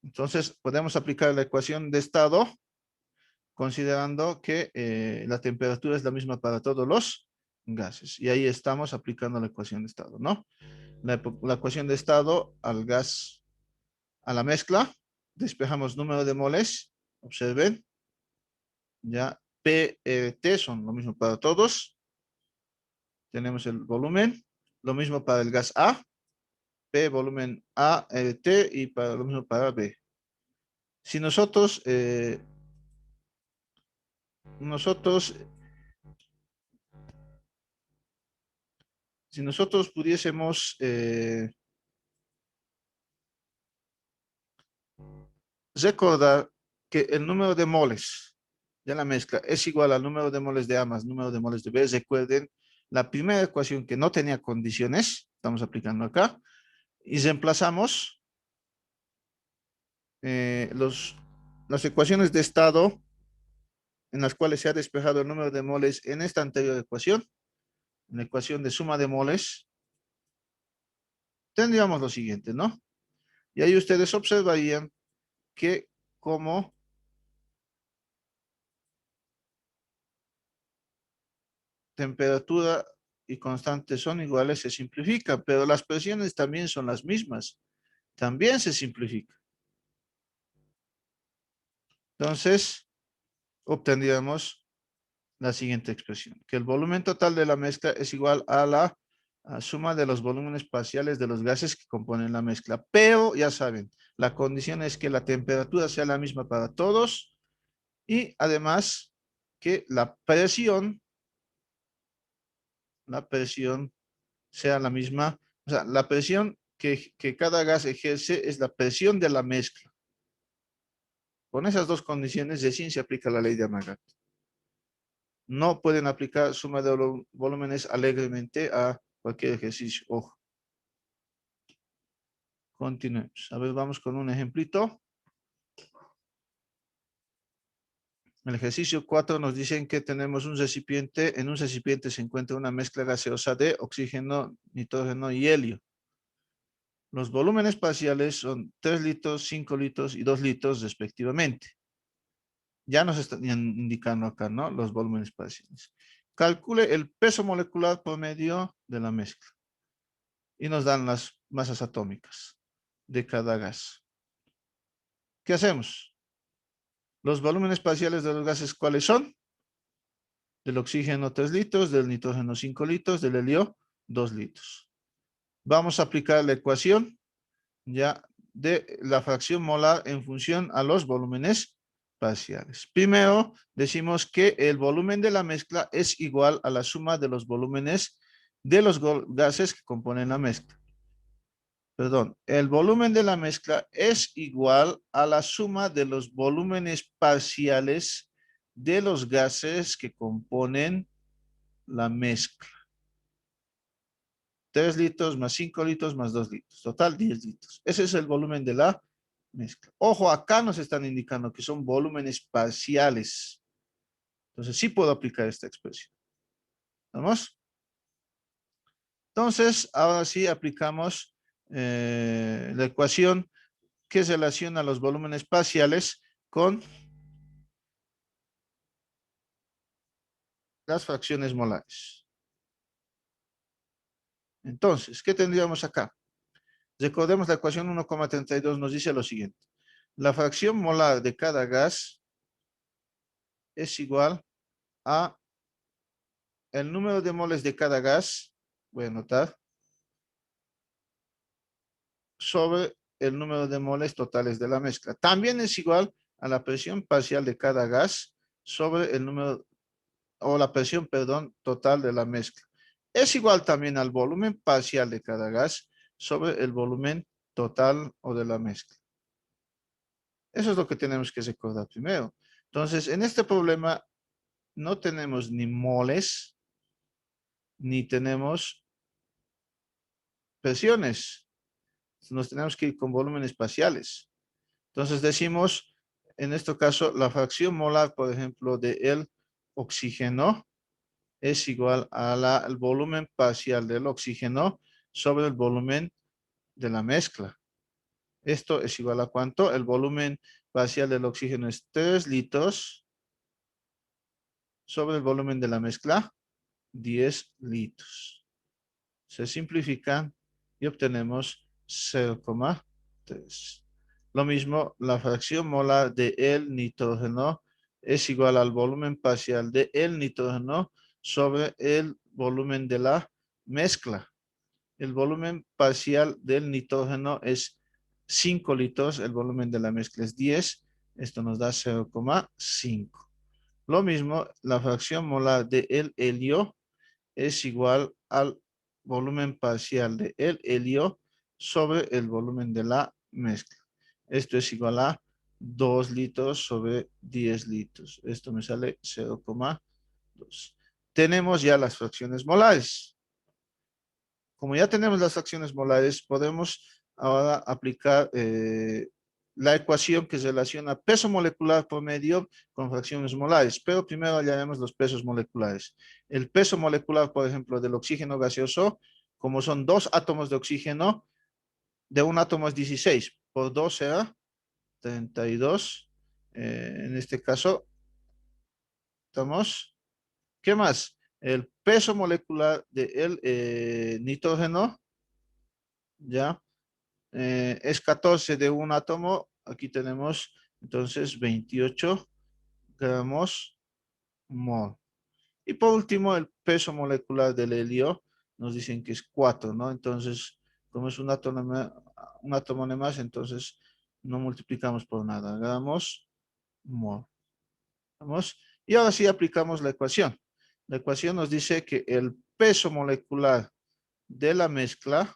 Entonces, podemos aplicar la ecuación de estado considerando que la temperatura es la misma para todos los gases. Y ahí estamos aplicando la ecuación de estado, ¿no? La ecuación de estado al gas, a la mezcla, despejamos número de moles, observen, ya P, T son lo mismo para todos. Tenemos el volumen, lo mismo para el gas A, P, volumen A, T y para lo mismo para B. Si nosotros pudiésemos recordar que el número de moles de la mezcla es igual al número de moles de A más número de moles de B. Recuerden la primera ecuación que no tenía condiciones, estamos aplicando acá, y reemplazamos las ecuaciones de estado en las cuales se ha despejado el número de moles en esta anterior ecuación, en la ecuación de suma de moles, tendríamos lo siguiente, ¿no? Y ahí ustedes observarían que como temperatura y constante son iguales, se simplifica, pero las presiones también son las mismas. También se simplifica. Entonces, obtendríamos la siguiente expresión, que el volumen total de la mezcla es igual a la suma de los volúmenes parciales de los gases que componen la mezcla. Pero, ya saben, la condición es que la temperatura sea la misma para todos y además que la presión sea la misma, o sea, la presión que cada gas ejerce es la presión de la mezcla. Con esas dos condiciones, recién se aplica la ley de Amagat. No pueden aplicar suma de volúmenes alegremente a cualquier ejercicio. Ojo. Continuemos. A ver, vamos con un ejemplito. En el ejercicio 4 nos dicen que tenemos un recipiente. En un recipiente se encuentra una mezcla gaseosa de oxígeno, nitrógeno y helio. Los volúmenes parciales son 3 litros, 5 litros y 2 litros respectivamente. Ya nos están indicando acá, ¿no? Los volúmenes parciales. Calcule el peso molecular promedio de la mezcla. Y nos dan las masas atómicas de cada gas. ¿Qué hacemos? Los volúmenes parciales de los gases, ¿cuáles son? Del oxígeno 3 litros, del nitrógeno 5 litros, del helio 2 litros. Vamos a aplicar la ecuación ya de la fracción molar en función a los volúmenes parciales. Primero, decimos que el volumen de la mezcla es igual a la suma de los volúmenes de los gases que componen la mezcla. Perdón, el volumen de la mezcla es igual a la suma de los volúmenes parciales de los gases que componen la mezcla. 3 litros más 5 litros más 2 litros. Total, 10 litros. Ese es el volumen de la mezcla. Ojo, acá nos están indicando que son volúmenes parciales. Entonces, sí puedo aplicar esta expresión. ¿Vamos? Entonces, ahora sí aplicamos la ecuación que relaciona los volúmenes parciales con las fracciones molares. Entonces, ¿qué tendríamos acá? Recordemos la ecuación 1,32 nos dice lo siguiente. La fracción molar de cada gas es igual a el número de moles de cada gas, voy a anotar, sobre el número de moles totales de la mezcla. También es igual a la presión parcial de cada gas sobre el número, o la presión, perdón, total de la mezcla. Es igual también al volumen parcial de cada gas sobre el volumen total o de la mezcla. Eso es lo que tenemos que recordar primero. Entonces, en este problema no tenemos ni moles, ni tenemos presiones. Nos tenemos que ir con volúmenes parciales. Entonces decimos, en este caso, la fracción molar, por ejemplo, del oxígeno es igual al volumen parcial del oxígeno sobre el volumen de la mezcla. Esto es igual a ¿cuánto? El volumen parcial del oxígeno es 3 litros sobre el volumen de la mezcla, 10 litros. Se simplifican y obtenemos 0,3. Lo mismo, la fracción molar de el nitrógeno es igual al volumen parcial de el nitrógeno sobre el volumen de la mezcla. El volumen parcial del nitrógeno es 5 litros, el volumen de la mezcla es 10, esto nos da 0,5. Lo mismo, la fracción molar de el helio es igual al volumen parcial de el helio sobre el volumen de la mezcla. Esto es igual a 2 litros sobre 10 litros. Esto me sale 0,2. Tenemos ya las fracciones molares. Como ya tenemos las fracciones molares, podemos ahora aplicar la ecuación que relaciona peso molecular promedio con fracciones molares, pero primero hallaremos los pesos moleculares. El peso molecular, por ejemplo, del oxígeno gaseoso, como son 2 átomos de oxígeno, de un átomo es 16, por 2 será 32. En este caso, estamos. ¿Qué más? El peso molecular del nitrógeno, ¿ya? Es 14 de un átomo. Aquí tenemos entonces 28 gramos mol. Y por último, el peso molecular del helio nos dicen que es 4, ¿no? Entonces, como es un átomo de más, entonces no multiplicamos por nada. Gramos mol. Vamos. Y ahora sí aplicamos la ecuación. La ecuación nos dice que el peso molecular de la mezcla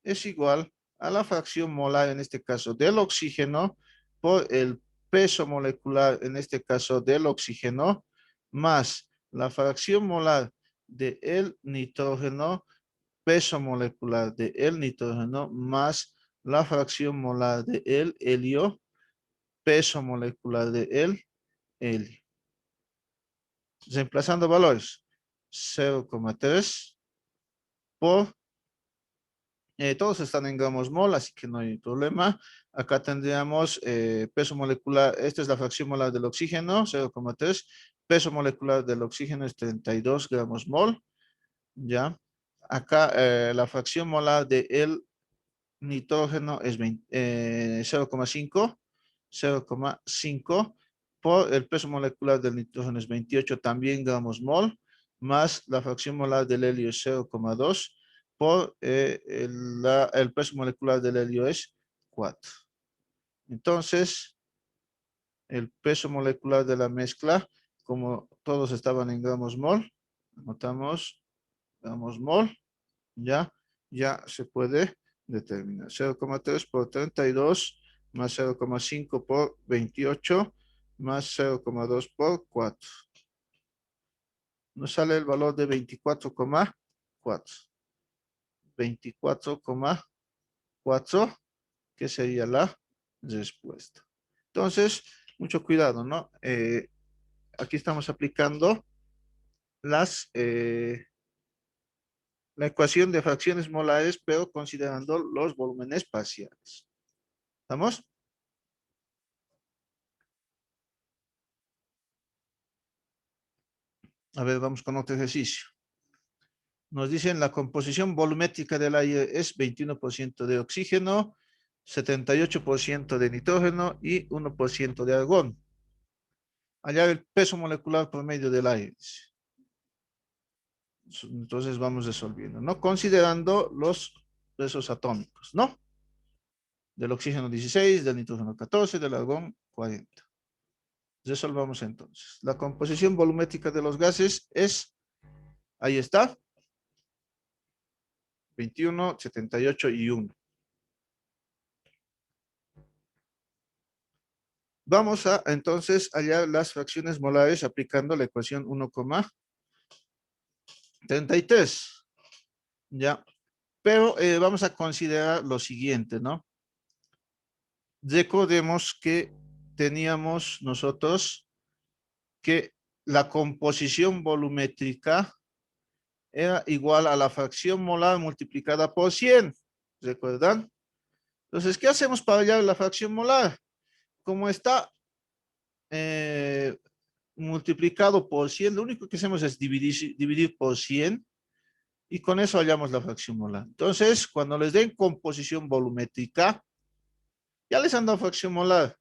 es igual a la fracción molar, en este caso, del oxígeno por el peso molecular, en este caso, del oxígeno, más la fracción molar del nitrógeno, peso molecular del nitrógeno, más la fracción molar del helio, peso molecular del helio. Reemplazando valores, 0,3 por todos están en gramos mol, así que no hay problema. Acá tendríamos peso molecular, esta es la fracción molar del oxígeno, 0,3. Peso molecular del oxígeno es 32 gramos mol, ¿ya? Acá la fracción molar del nitrógeno es 0,5, 0,5 por el peso molecular del nitrógeno es 28 también gramos mol, más la fracción molar del helio es 0,2 por el peso molecular del helio es 4. Entonces, el peso molecular de la mezcla, como todos estaban en gramos mol, anotamos gramos mol, ya se puede determinar. 0,3 por 32 más 0,5 por 28 más 0,2 por 4. Nos sale el valor de 24,4. 24,4, que sería la respuesta. Entonces, mucho cuidado, ¿no? Aquí estamos aplicando la ecuación de fracciones molares, pero considerando los volúmenes parciales. ¿Estamos? A ver, vamos con otro ejercicio. Nos dicen la composición volumétrica del aire es 21% de oxígeno, 78% de nitrógeno y 1% de argón. Hallar el peso molecular promedio del aire. Entonces vamos resolviendo, ¿no? Considerando los pesos atómicos, ¿no? Del oxígeno 16, del nitrógeno 14, del argón 40. Resolvamos entonces. La composición volumétrica de los gases es, ahí está, 21, 78 y 1. Vamos a entonces hallar las fracciones molares aplicando la ecuación 1,33. Ya. Pero vamos a considerar lo siguiente, ¿no? Recordemos que teníamos nosotros que la composición volumétrica era igual a la fracción molar multiplicada por 100. ¿Recuerdan? Entonces, ¿qué hacemos para hallar la fracción molar? Como está multiplicado por 100, lo único que hacemos es dividir por 100 y con eso hallamos la fracción molar. Entonces, cuando les den composición volumétrica, ya les han dado fracción molar.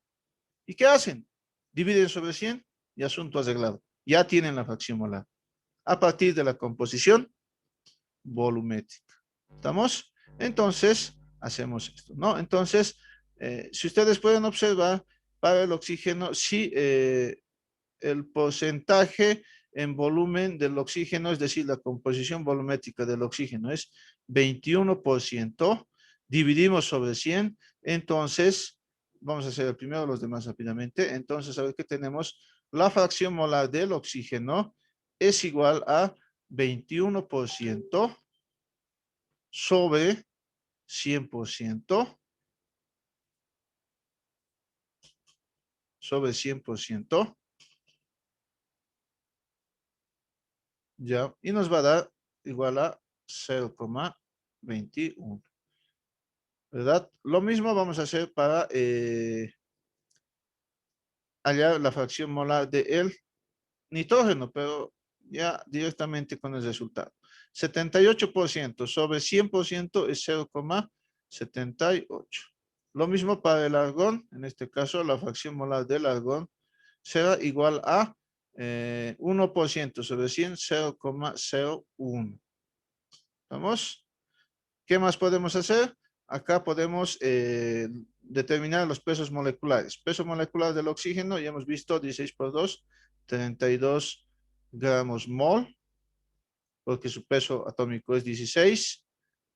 ¿Y qué hacen? Dividen sobre 100 y asunto arreglado. Ya tienen la fracción molar a partir de la composición volumétrica. ¿Estamos? Entonces, hacemos esto, ¿no? Entonces, si ustedes pueden observar, para el oxígeno, si el porcentaje en volumen del oxígeno, es decir, la composición volumétrica del oxígeno es 21%, dividimos sobre 100, entonces, vamos a hacer el primero, los demás rápidamente, entonces, a ver qué tenemos, la fracción molar del oxígeno es igual a 21% sobre 100%, sobre 100%, ya, y nos va a dar igual a 0,21, ¿verdad? Lo mismo vamos a hacer para hallar la fracción molar de el nitrógeno, pero ya directamente con el resultado. 78% sobre 100% es 0,78. Lo mismo para el argón, en este caso la fracción molar del argón será igual a 1% sobre 100, 0,01. ¿Vamos? ¿Qué más podemos hacer? Acá podemos determinar los pesos moleculares. Peso molecular del oxígeno, ya hemos visto 16 por 2, 32 gramos mol, porque su peso atómico es 16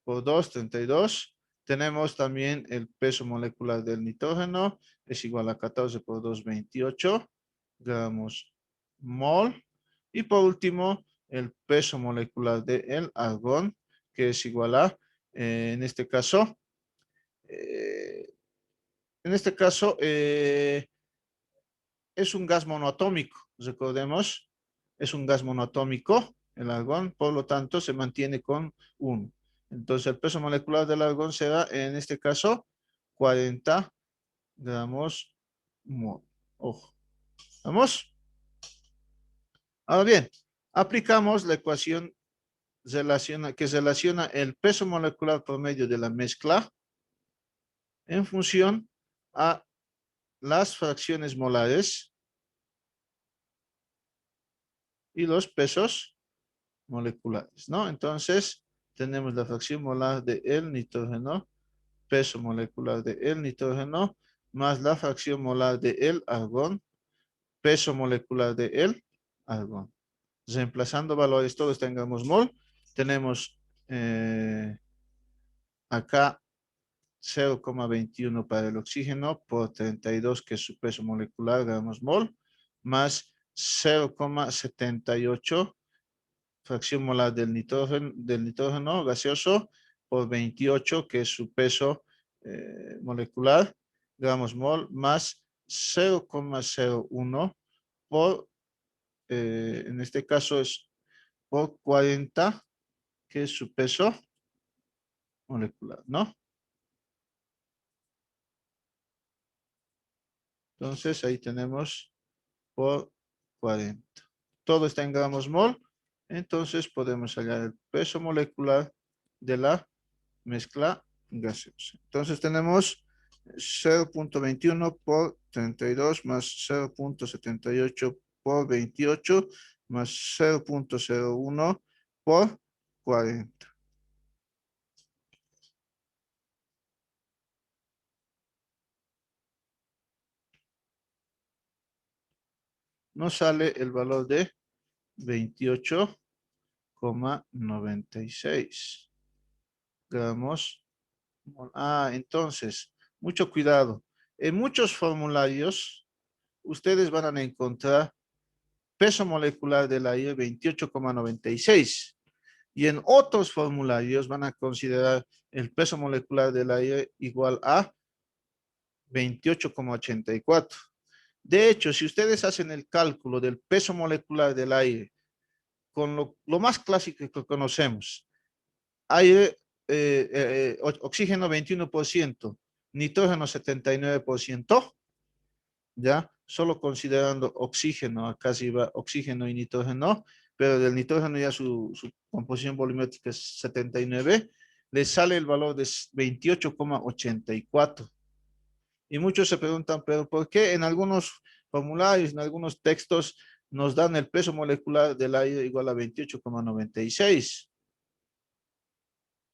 por 2, 32. Tenemos también el peso molecular del nitrógeno, es igual a 14 por 2, 28 gramos mol. Y por último, el peso molecular del argón, que es igual a, en este caso, eh, es un gas monoatómico, recordemos, es un gas monoatómico, el argón, por lo tanto, se mantiene con 1. Entonces, el peso molecular del argón será, en este caso, 40 gramos mol. Ojo, ¿vamos? Ahora bien, aplicamos la ecuación que relaciona el peso molecular promedio de la mezcla en función a las fracciones molares y los pesos moleculares, ¿no? Entonces, tenemos la fracción molar de el nitrógeno, peso molecular de el nitrógeno, más la fracción molar de el argón, peso molecular de el argón. Reemplazando valores, todos tengamos mol, tenemos acá 0,21 para el oxígeno por 32, que es su peso molecular, gramos mol, más 0,78 fracción molar del nitrógeno gaseoso por 28, que es su peso molecular, gramos mol, más 0,01 por, en este caso es por 40, que es su peso molecular, ¿no? Entonces ahí tenemos por 40. Todo está en gramos mol, entonces podemos hallar el peso molecular de la mezcla gaseosa. Entonces tenemos 0,21 por 32 más 0,78 por 28 más 0,01 por 40. Nos sale el valor de 28,96 gramos. Entonces, mucho cuidado. En muchos formularios, ustedes van a encontrar peso molecular del aire 28,96 y en otros formularios van a considerar el peso molecular del aire igual a 28,84. De hecho, si ustedes hacen el cálculo del peso molecular del aire con lo más clásico que conocemos, aire, oxígeno 21%, nitrógeno 79%, ¿ya? Solo considerando oxígeno, acá sí va oxígeno y nitrógeno, pero del nitrógeno ya su composición volumétrica es 79, le sale el valor de 28,84. Y muchos se preguntan, pero ¿por qué en algunos formularios, en algunos textos, nos dan el peso molecular del aire igual a 28,96?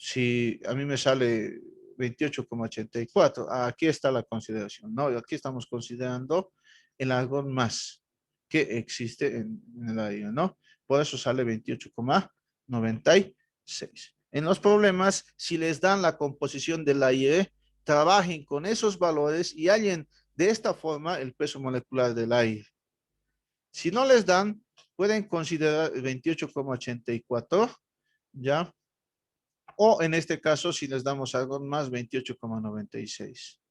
Si a mí me sale 28,84, aquí está la consideración, ¿no? Aquí estamos considerando el argón más que existe en el aire, ¿no? Por eso sale 28,96. En los problemas, si les dan la composición del aire, trabajen con esos valores y hallen de esta forma el peso molecular del aire. Si no les dan, pueden considerar 28,84, ¿ya? O en este caso, si les damos algo más, 28,96.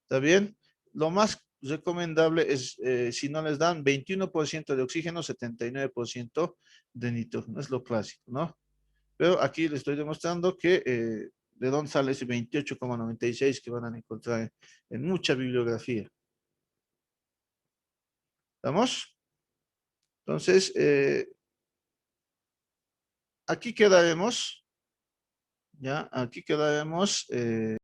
¿Está bien? Lo más recomendable es, si no les dan 21% de oxígeno, 79% de nitrógeno. Es lo clásico, ¿no? Pero aquí les estoy demostrando que de dónde sale ese 28,96 que van a encontrar en mucha bibliografía. ¿Estamos? Entonces, aquí quedaremos. Ya, aquí quedaremos.